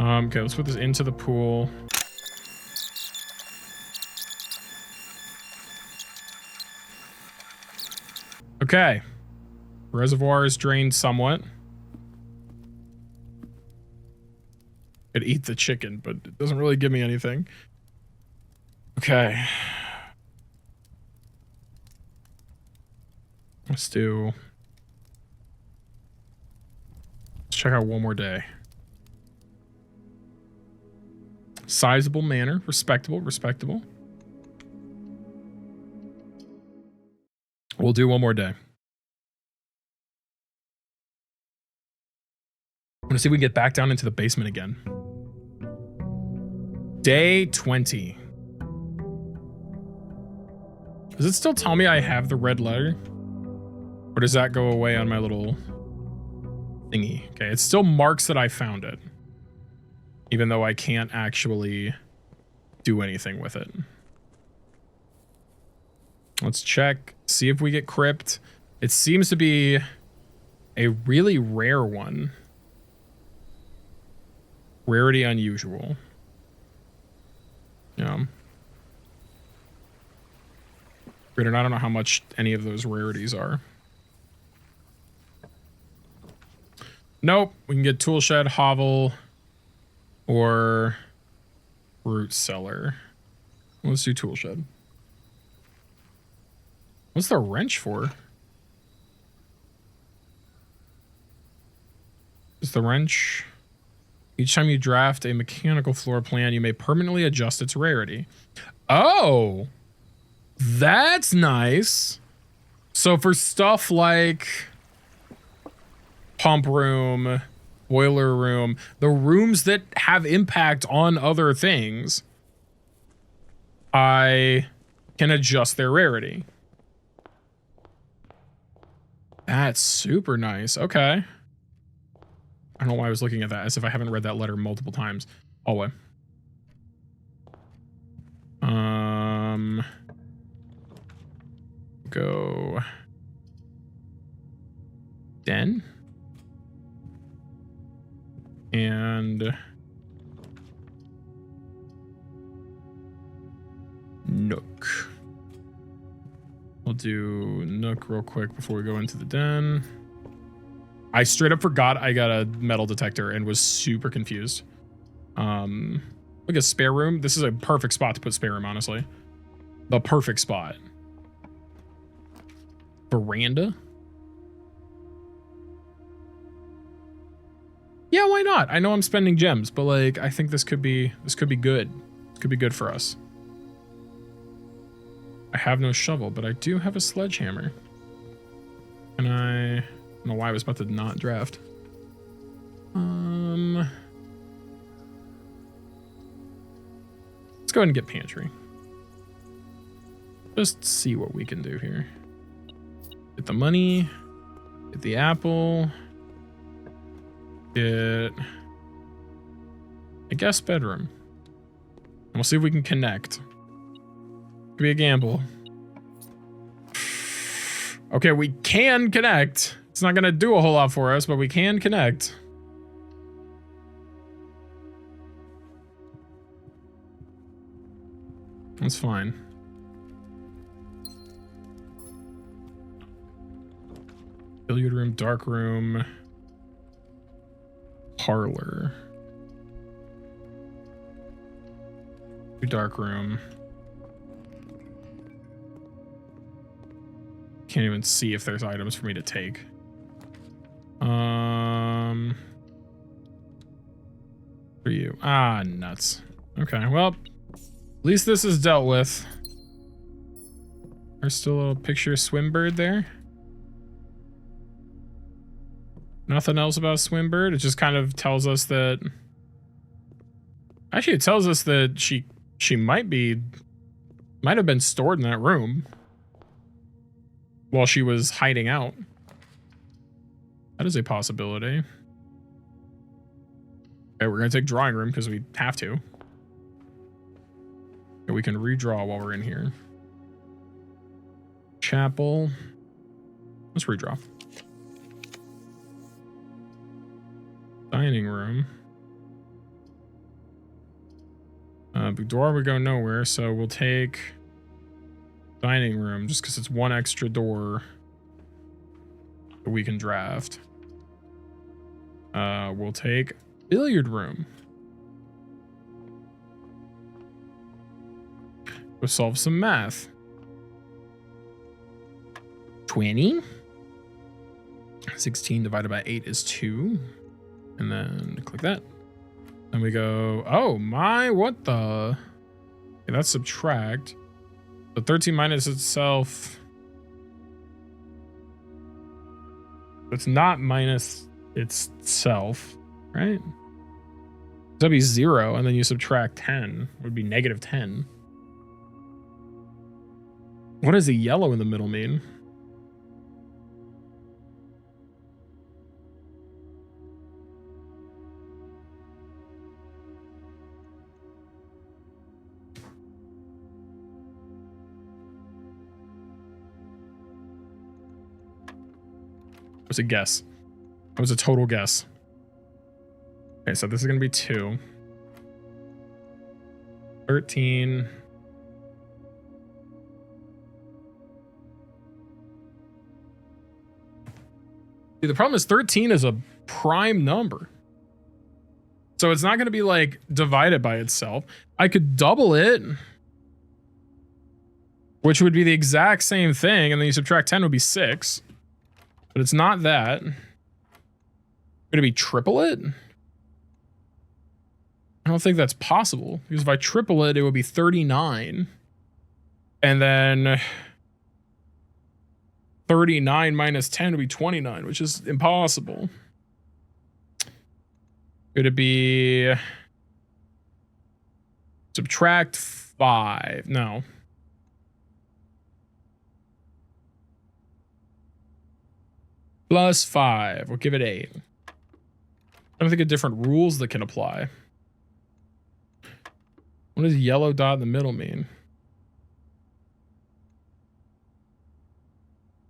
Okay, let's put this into the pool. Okay. Reservoir is drained somewhat. Could eat the chicken, but it doesn't really give me anything. Okay. Let's check out one more day. Sizable manor. Respectable. We'll do one more day. I'm gonna see if we can get back down into the basement again. Day 20. Does it still tell me I have the red letter? Or does that go away on my little thingy? Okay, it still marks that I found it. Even though I can't actually do anything with it. Let's check, see if we get crypt. It seems to be a really rare one. Rarity unusual. Yeah. Granted, I don't know how much any of those rarities are. Nope. We can get tool shed, hovel, or root cellar. Let's do tool shed. What's the wrench for? Is the wrench... Each time you draft a mechanical floor plan, you may permanently adjust its rarity. Oh, that's nice. So for stuff like pump room, boiler room, the rooms that have impact on other things, I can adjust their rarity. That's super nice. Okay. I don't know why I was looking at that as if I haven't read that letter multiple times. Hallway. Go. Den. And Nook. We'll do Nook real quick before we go into the den. I straight up forgot I got a metal detector and was super confused. Look at spare room. This is a perfect spot to put spare room, honestly. The perfect spot. Veranda. Yeah, why not? I know I'm spending gems, but like I think this could be good. This could be good for us. I have no shovel, but I do have a sledgehammer. And I don't know why I was about to not draft. Let's go ahead and get pantry. Just see what we can do here. Get the money. Get the apple. Get a guest bedroom. And we'll see if we can connect. Could be a gamble. Okay, we can connect. It's not gonna do a whole lot for us, but we can connect. That's fine. Billiard room, dark room, parlor. Dark room. Can't even see if there's items for me to take. For you. Ah, nuts. Okay, well, at least this is dealt with. There's still a little picture of Swimbird there. Nothing else about Swimbird. It just kind of tells us that. Actually, it tells us that she might have been stored in that room while she was hiding out. That is a possibility. Okay, we're gonna take drawing room because we have to. Okay, we can redraw while we're in here. Chapel. Let's redraw. Dining room. Boudoir would go nowhere, so we'll take dining room just because it's one extra door that we can draft. We'll take billiard room. We'll solve some math. 20. 16 divided by 8 is 2. And then click that. And we go, oh my, what the? Okay, that's subtract. So 13 minus itself. It's not minus itself, right? That'd be 0, and then you subtract 10. It would be negative 10. What does the yellow in the middle mean? It was a guess. It was a total guess. Okay, so this is going to be 2. 13. See, the problem is 13 is a prime number. So it's not going to be like divided by itself. I could double it, which would be the exact same thing. And then you subtract 10 would be 6. But it's not that. Could it be triple it? I don't think that's possible. Because if I triple it, it would be 39. And then 39 minus 10 would be 29, which is impossible. Could it be subtract 5? No. Plus 5. We'll give it 8. I don't think of different rules that can apply. What does yellow dot in the middle mean?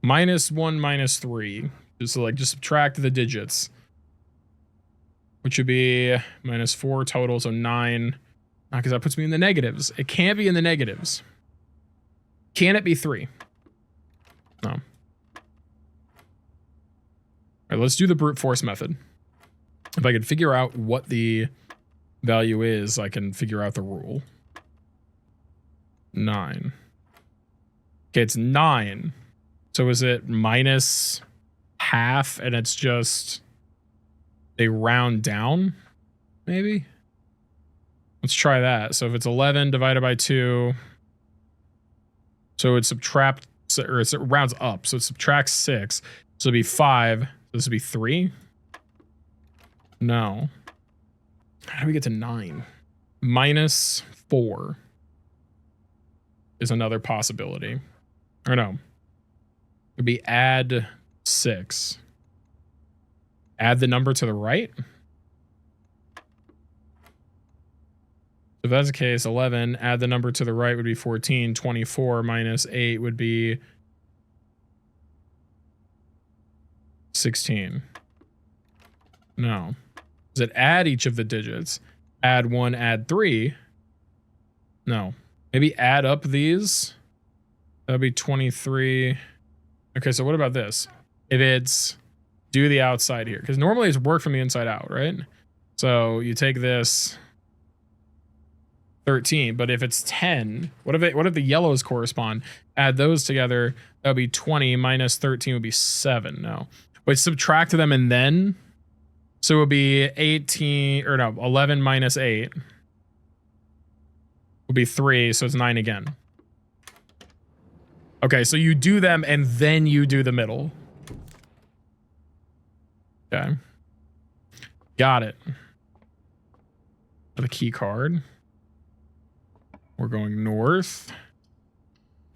-1, -3. Just subtract the digits. Which would be -4 total, so 9. Because that puts me in the negatives. It can't be in the negatives. Can it be 3? No. All right, let's do the brute force method. If I can figure out what the value is, I can figure out the rule. 9. Okay, it's 9. So is it -1/2 and it's just they round down? Maybe? Let's try that. So if it's 11 divided by 2, so it subtract, or it rounds up, so it subtracts 6. So it'd be 5. This would be 3. No. How do we get to 9? -4. is another possibility. Or no. It'd be add 6. Add the number to the right. So if that's the case, 11, add the number to the right would be 14. 24 minus 8 would be 16. No. Does it add each of the digits? Add 1, add 3. No. Maybe add up these. That would be 23. Okay, so what about this? If it's do the outside here, because normally it's work from the inside out, right? So you take this 13, but if it's 10, what if the yellows correspond? Add those together, that would be 20 minus 13 would be 7. No. But subtract them and then, so it would be 18, or no, 11 minus 8 would be 3, so it's 9 again. Okay, so you do them and then you do the middle. Okay. Got it. The key card. We're going north.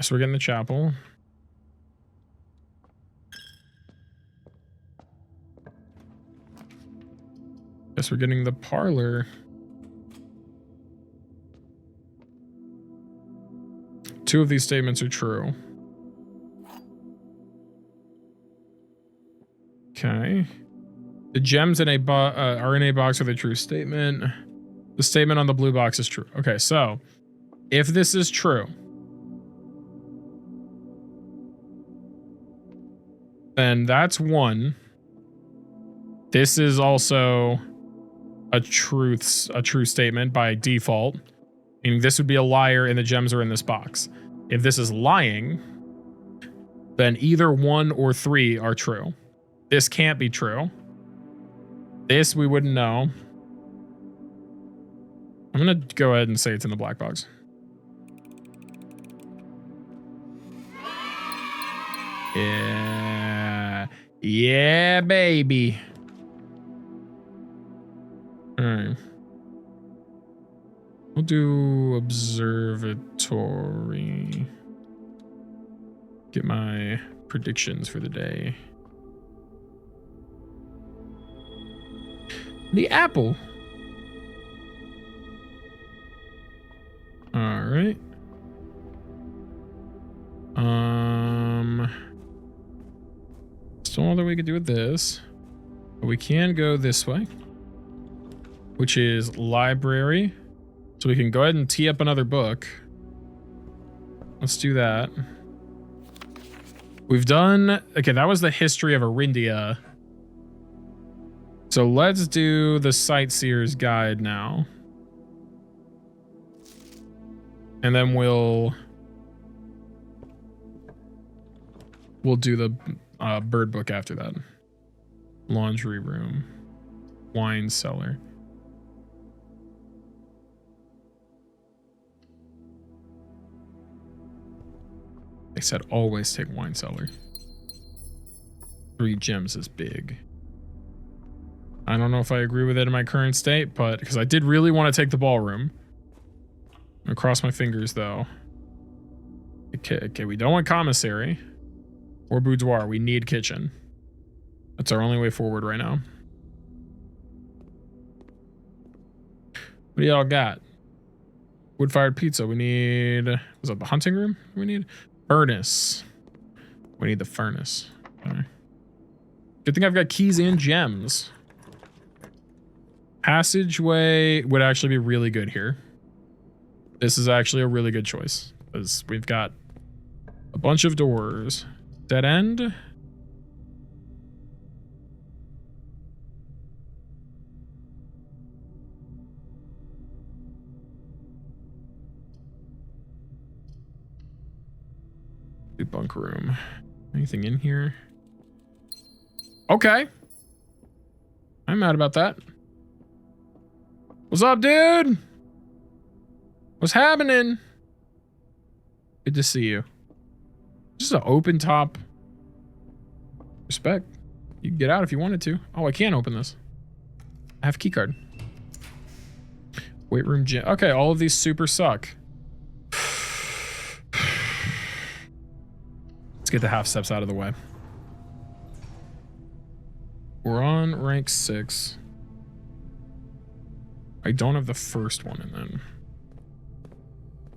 So we're getting the chapel. Guess we're getting the parlor. Two of these statements are true. Okay. The gems in are in a box with a true statement. The statement on the blue box is true. Okay, so if this is true, then that's 1. This is also a true statement by default. Meaning this would be a liar and the gems are in this box. If this is lying, then either 1 or 3 are true. This can't be true. This we wouldn't know. I'm gonna go ahead and say it's in the black box. Yeah. Yeah, baby. All right. We'll do observatory. Get my predictions for the day. The apple. All right. Still all that we could do with this. But we can go this way, which is library. So we can go ahead and tee up another book. Let's do that. We've done, okay, that was the history of Arindia. So let's do the Sightseer's Guide now. And then we'll do the bird book after that. Laundry room. Wine cellar. They said always take wine cellar. 3 gems is big. I don't know if I agree with it in my current state, but because I did really want to take the ballroom. I'm gonna cross my fingers though. Okay, we don't want commissary or boudoir. We need kitchen. That's our only way forward right now. What do y'all got? Wood-fired pizza. We need, was that the hunting room? We need furnace. We need the furnace. Okay. Good thing I've got keys and gems. Passageway would actually be really good here. This is actually a really good choice because we've got a bunch of doors. Dead end. Bunk room. Anything in here? Okay. I'm mad about that. What's up, dude? What's happening? Good to see you. Just an open top. Respect. You can get out if you wanted to. Oh, I can't open this. I have a key card. Weight room gym. Okay, all of these super suck. get the half steps out of the way. We're on rank 6. I don't have the first one in then.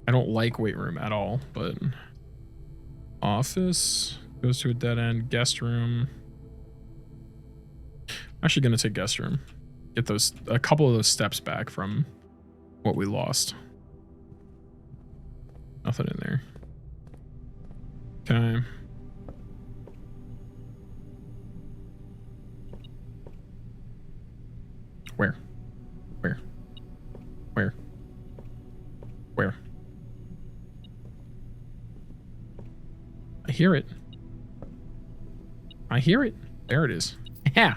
I don't like weight room at all, but office goes to a dead end. Guest room. I'm actually gonna take guest room. Get a couple of those steps back from what we lost. Nothing in there. Okay. Where? Where? Where? Where? I hear it. I hear it. There it is. Yeah.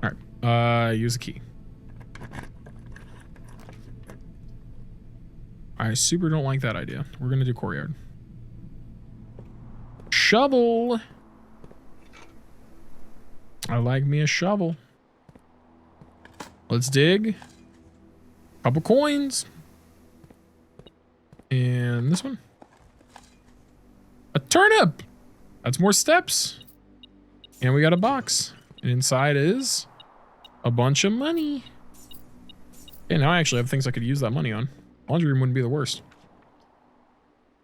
All right. Use a key. I super don't like that idea. We're gonna do courtyard. Shovel. I like me a shovel. Let's dig. Couple coins. And this one. A turnip. That's more steps. And we got a box. And inside is a bunch of money. Okay, now I actually have things I could use that money on. Laundry room wouldn't be the worst.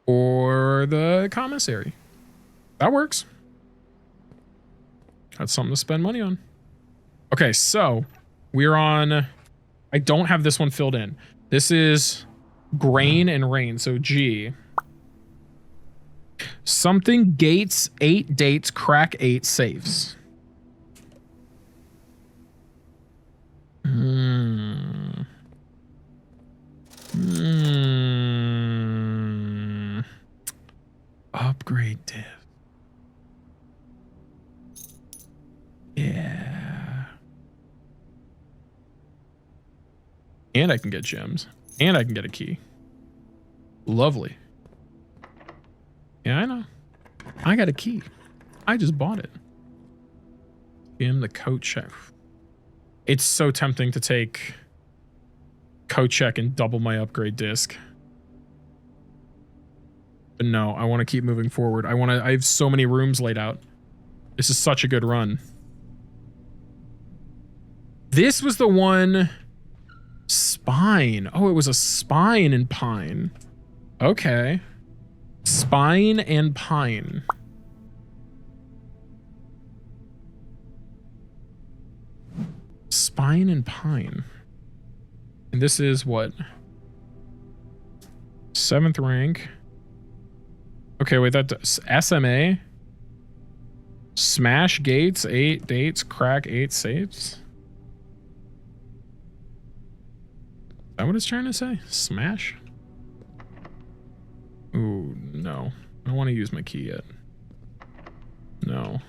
Or the commissary. That works. That's something to spend money on. Okay, so we're on... I don't have this one filled in. This is grain and rain, so G. Something gates 8 dates, crack 8 safes. Upgrade div. Yeah. And I can get gems. And I can get a key. Lovely. Yeah, I know. I got a key. I just bought it. Give him the coat check. It's so tempting to take coat check and double my upgrade disc. But no, I want to keep moving forward. I have so many rooms laid out. This is such a good run. This was the one... Spine. Oh, it was a spine and pine. Okay. Spine and pine. Spine and pine. And this is what? 7th rank. Okay, wait, that's SMA. Smash gates, 8 dates, crack 8 safes. Is that what it's trying to say? Smash? Ooh, no. I don't want to use my key yet. No.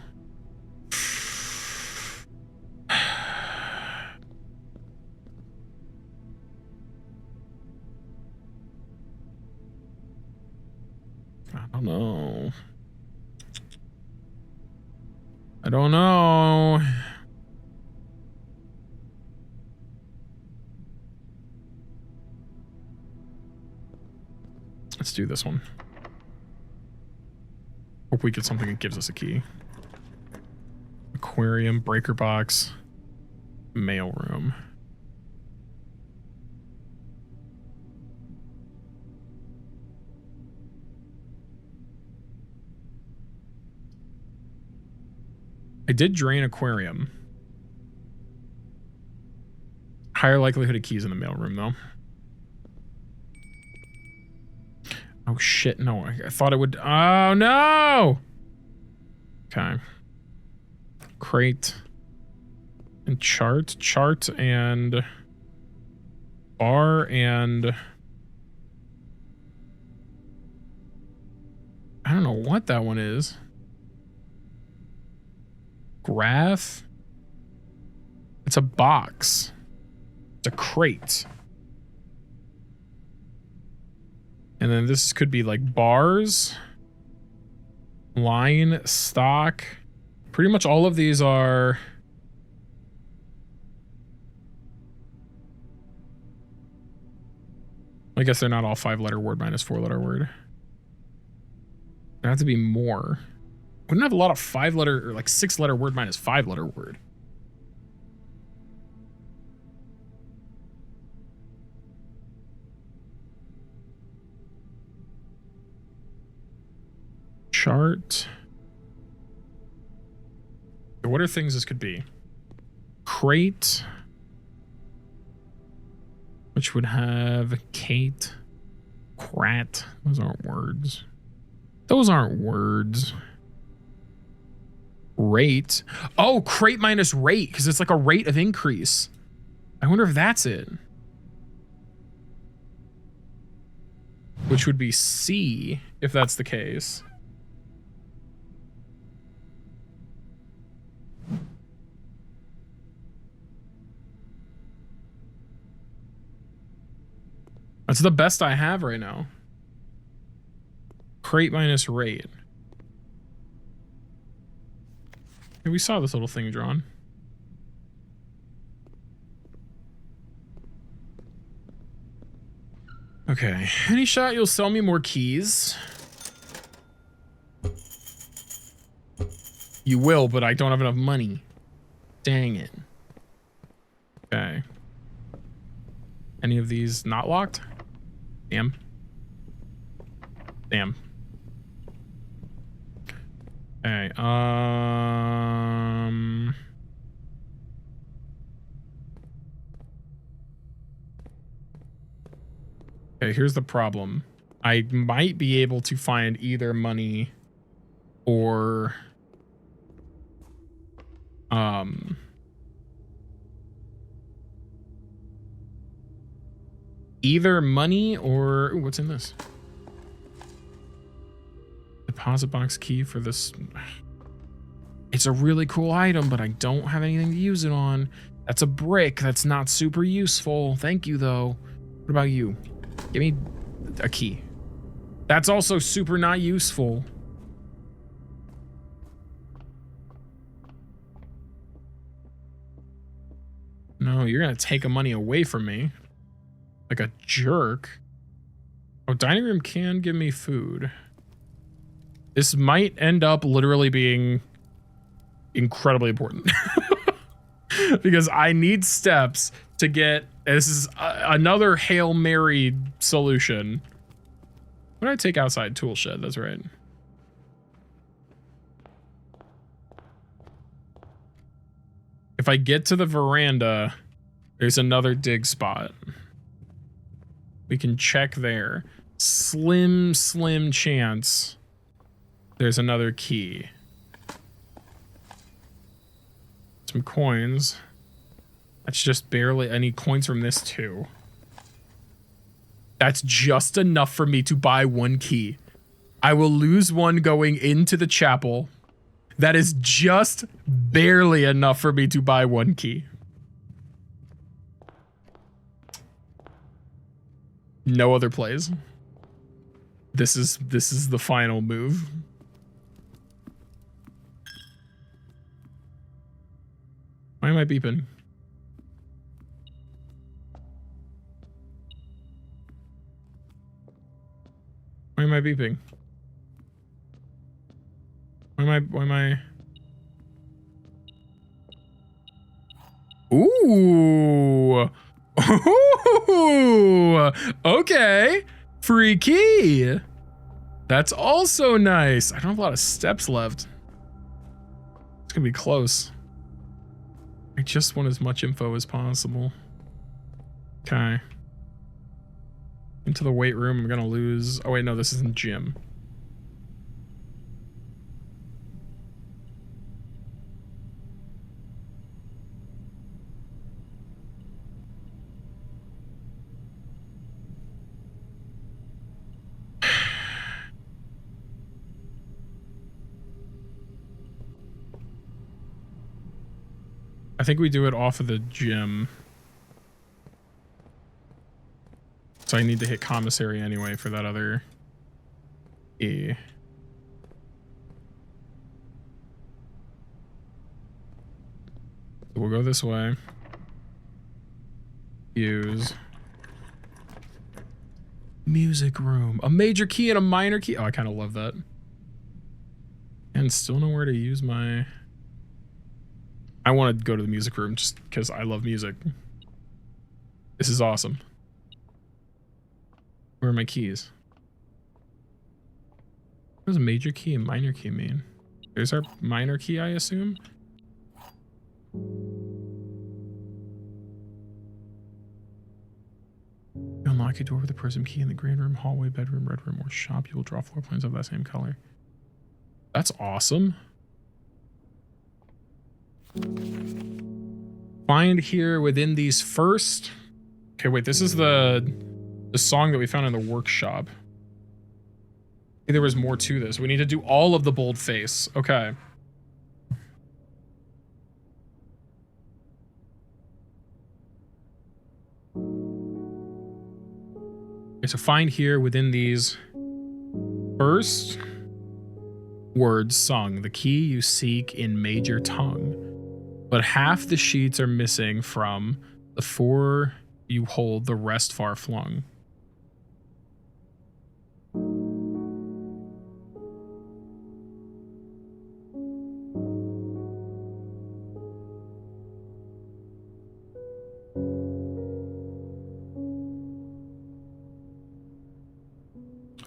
I don't know. I don't know. Let's do this one. Hope we get something that gives us a key. Aquarium, breaker box, mail room. I did drain aquarium. Higher likelihood of keys in the mail room though. Oh shit, no, I thought it would, oh no! Okay. Crate. And chart and bar and... I don't know what that one is. Graph? It's a box. It's a crate. And then this could be like bars, line, stock. Pretty much all of these are... I guess they're not all 5-letter word minus 4-letter word. There have to be more. Wouldn't have a lot of 5-letter or like 6-letter word minus 5-letter word. Chart. What are things this could be? Crate, which would have Kate, Krat. Those aren't words. Those aren't words. Rate. Oh, crate minus rate, because it's like a rate of increase. I wonder if that's it. Which would be C, if that's the case. That's the best I have right now. Crate minus rate. Hey, we saw this little thing drawn. Okay. Any shot you'll sell me more keys? You will, but I don't have enough money. Dang it. Okay. Any of these not locked? Damn. Damn. Okay, okay, here's the problem. I might be able to find either money or either money or ooh, what's in this? Deposit box key for this. It's a really cool item, but I don't have anything to use it on. That's a brick. That's not super useful. Thank you, though. What about you? Give me a key. That's also super not useful. No, you're gonna take money away from me. Like a jerk. Oh, dining room can give me food. This might end up literally being incredibly important. Because I need steps to get... This is another Hail Mary solution. What did I take outside? Tool shed, that's right. If I get to the veranda, there's another dig spot. We can check there. Slim chance there's another key. Some coins. That's just barely any coins from this too. That's just enough for me to buy one key. I will lose one going into the chapel. That is just barely enough for me to buy one key. No other plays. This is the final move. Why am I beeping? Why am I beeping? Why am I? Ooh. Ooh. Okay. Free key. That's also nice. I don't have a lot of steps left. It's gonna be close. I just want as much info as possible. Okay. Into the weight room, I'm gonna lose. Oh wait, no, this isn't gym. I think we do it off of the gym. So I need to hit commissary anyway for that other E. So we'll go this way. Use. Music room. A major key and a minor key. Oh, I kind of love that. And still nowhere to use my... I want to go to the music room just because I love music. This is awesome. Where are my keys? What does a major key and minor key mean? There's our minor key, I assume. You unlock a door with a prism key in the green room, hallway, bedroom, red room, or shop. You will draw floor plans of that same color. That's awesome. Find here within these first... Okay, wait, this is the song that we found in the workshop. There was more to this. We need to do all of the bold face. Okay. Okay, so find here within these first words sung the key you seek in major tongue, but half the sheets are missing from the four you hold, the rest far flung.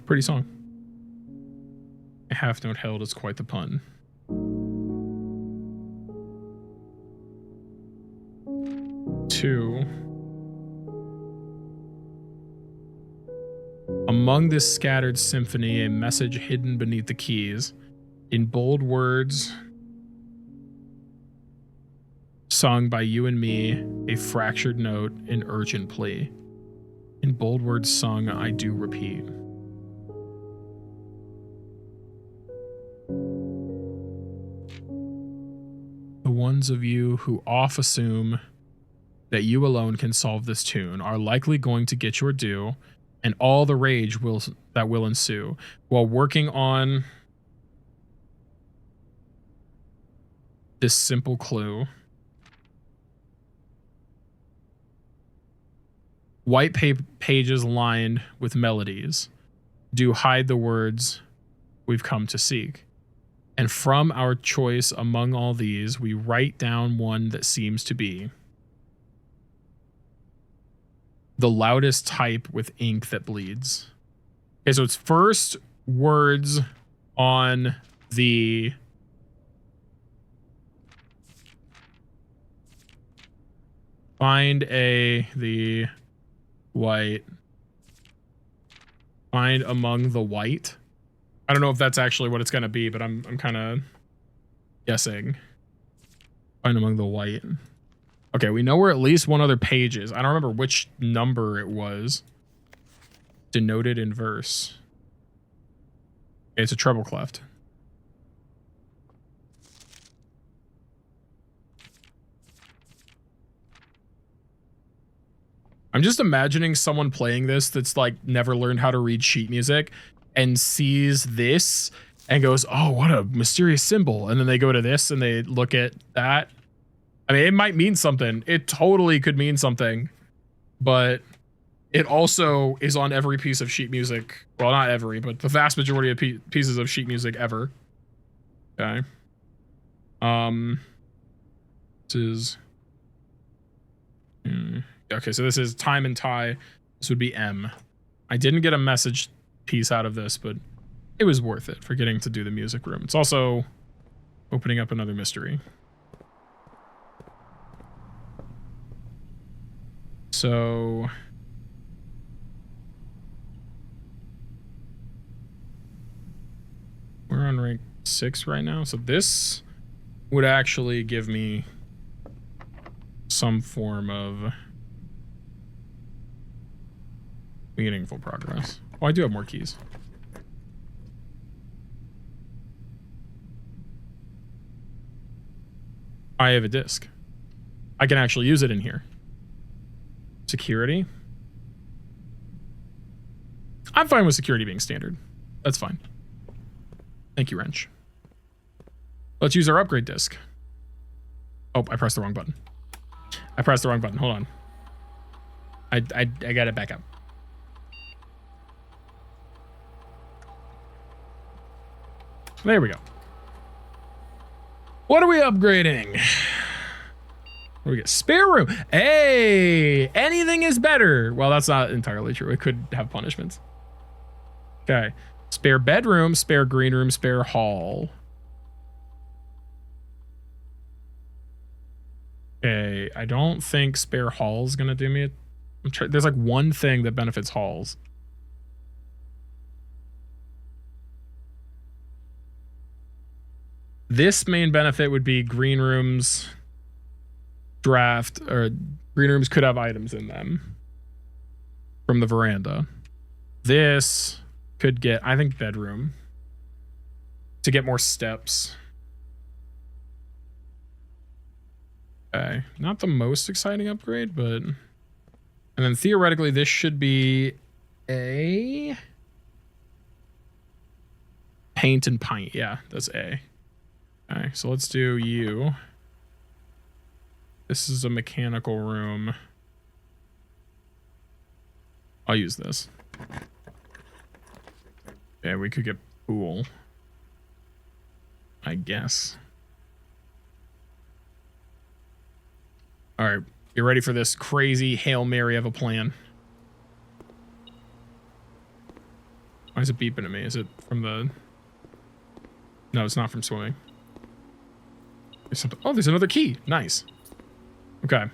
Pretty song. A half note held is quite the pun. Two. Among this scattered symphony, a message hidden beneath the keys, in bold words, sung by you and me, a fractured note, an urgent plea. In bold words sung, I do repeat. The ones of you who oft assume that you alone can solve this tune are likely going to get your due, and all the rage that will ensue while working on this simple clue. White pages lined with melodies do hide the words we've come to seek. And from our choice among all these, we write down one that seems to be the loudest type with ink that bleeds. Okay, so it's first words on the the white. Find among the white. I don't know if that's actually what it's gonna be, but I'm kind of guessing. Find among the white. Okay, we know where at least one other page is. I don't remember which number it was. Denoted in verse. Okay, it's a treble clef. I'm just imagining someone playing this that's like never learned how to read sheet music and sees this and goes, oh, what a mysterious symbol. And then they go to this and they look at that. I mean, it might mean something. It totally could mean something, but it also is on every piece of sheet music. Well, not every, but the vast majority of pieces of sheet music ever. Okay. This is... Okay, so this is time and tie. This would be M. I didn't get a message piece out of this, but it was worth it for getting to do the music room. It's also opening up another mystery. So we're on rank 6 right now. So this would actually give me some form of meaningful progress. Oh, I do have more keys. I have a disc. I can actually use it in here. Security. I'm fine with security being standard. That's fine. Thank you, wrench. Let's use our upgrade disc. Oh, I pressed the wrong button. I pressed the wrong button. Hold on. I got it back up. There we go. What are we upgrading? What do we get? Spare room. Hey, anything is better. Well, that's not entirely true. It could have punishments. Okay. Spare bedroom, spare green room, spare hall. Okay, I don't think spare hall is gonna do me. There's like one thing that benefits halls. This main benefit would be green rooms draft, or green rooms could have items in them from the veranda. This could get, I think, bedroom to get more steps. Okay, not the most exciting upgrade, but, and then theoretically this should be a paint and pint. Yeah, that's A. Okay, so let's do you. This is a mechanical room. I'll use this. Okay, we could get pool, I guess. All right, you ready for this crazy Hail Mary of a plan? Why is it beeping at me? Is it from the... No, it's not from swimming. There's something... Oh, there's another key. Nice. Okay.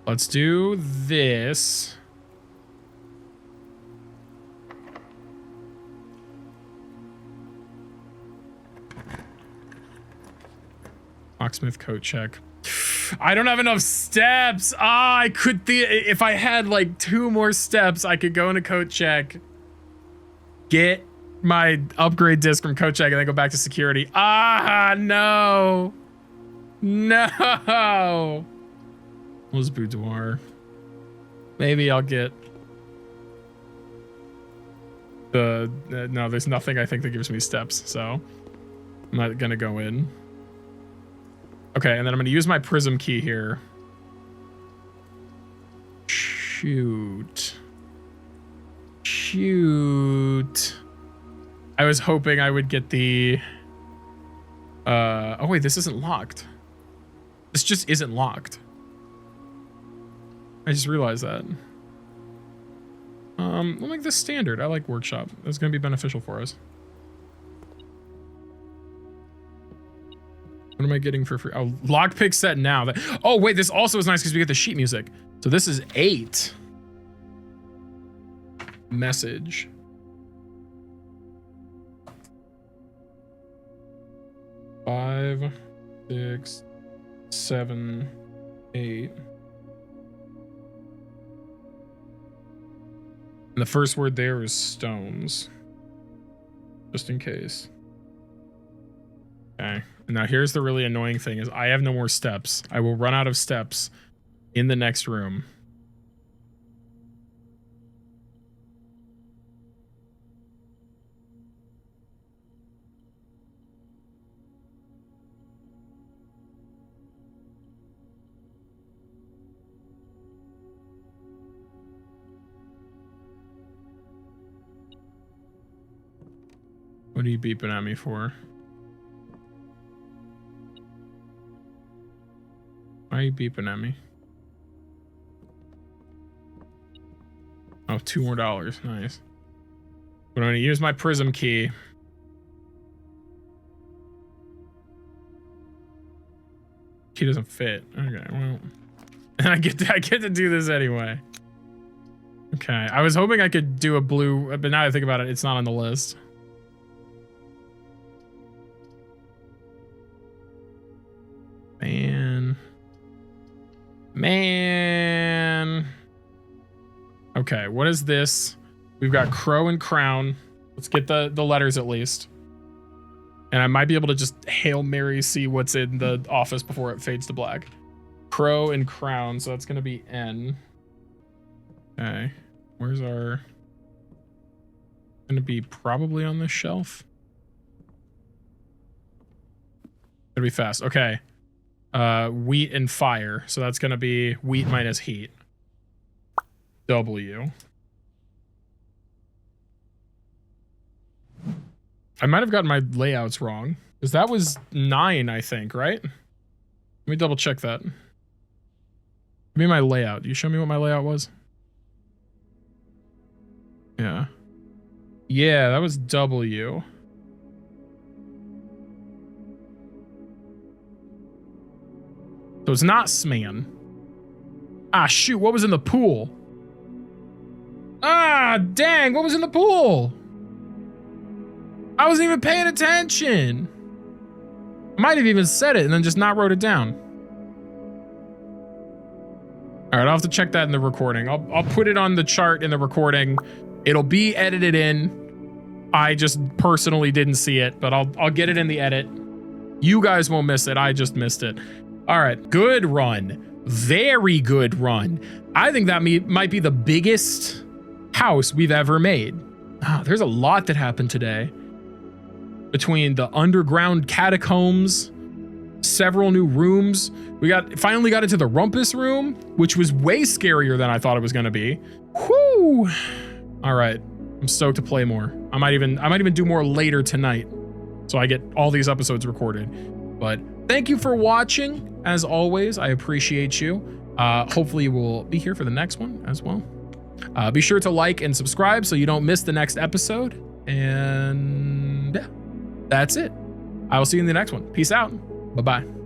Let's do this. Locksmith coat check. I don't have enough steps. Ah, I could if I had like 2 more steps, I could go into coat check, get my upgrade disc from coat check, and then go back to security. Ah, no. No. What's boudoir? Maybe I'll get the no, there's nothing I think that gives me steps, so I'm not gonna go in. Okay, and then I'm gonna use my prism key here. Shoot. I was hoping I would get the oh wait, this isn't locked. This just isn't locked. I just realized that. We'll make this standard. I like workshop. That's gonna be beneficial for us. What am I getting for free? Oh, lockpick set now. Oh wait, this also is nice because we get the sheet music. So this is 8. Message. Five, 6, 7, 8. And the first word there is stones. Just in case. Okay. And now here's the really annoying thing is I have no more steps. I will run out of steps in the next room. What are you beeping at me for? Why are you beeping at me? Oh, $2 more. Nice. But I'm going to use my prism key. Key doesn't fit. Okay, well. I get to do this anyway. Okay, I was hoping I could do a blue, but now I think about it, it's not on the list. Man. Okay, what is this? We've got crow and crown. Let's get the letters at least. And I might be able to just Hail Mary see what's in the office before it fades to black. Crow and crown, so that's gonna be N. Okay, where's our... Gonna be probably on this shelf. Gonna be fast, okay. Wheat and fire. So that's going to be wheat minus heat. W. I might have gotten my layouts wrong. Because that was 9, I think, right? Let me double check that. Give me my layout. You show me what my layout was? Yeah. Yeah, that was W. So it's not Sman. Ah, shoot. What was in the pool? Ah, dang. What was in the pool? I wasn't even paying attention. I might have even said it and then just not wrote it down. All right, I'll have to check that in the recording. I'll put it on the chart in the recording. It'll be edited in. I just personally didn't see it, but I'll get it in the edit. You guys won't miss it. I just missed it. All right, good run. Very good run. I think that might be the biggest house we've ever made. Oh, there's a lot that happened today. Between the underground catacombs, several new rooms. We finally got into the rumpus room, which was way scarier than I thought it was gonna be. Whoo! All right, I'm stoked to play more. I might even do more later tonight, so I get all these episodes recorded. But thank you for watching. As always, I appreciate you. Hopefully you will be here for the next one as well. Be sure to like and subscribe so you don't miss the next episode. And yeah, that's it. I will see you in the next one. Peace out. Bye-bye.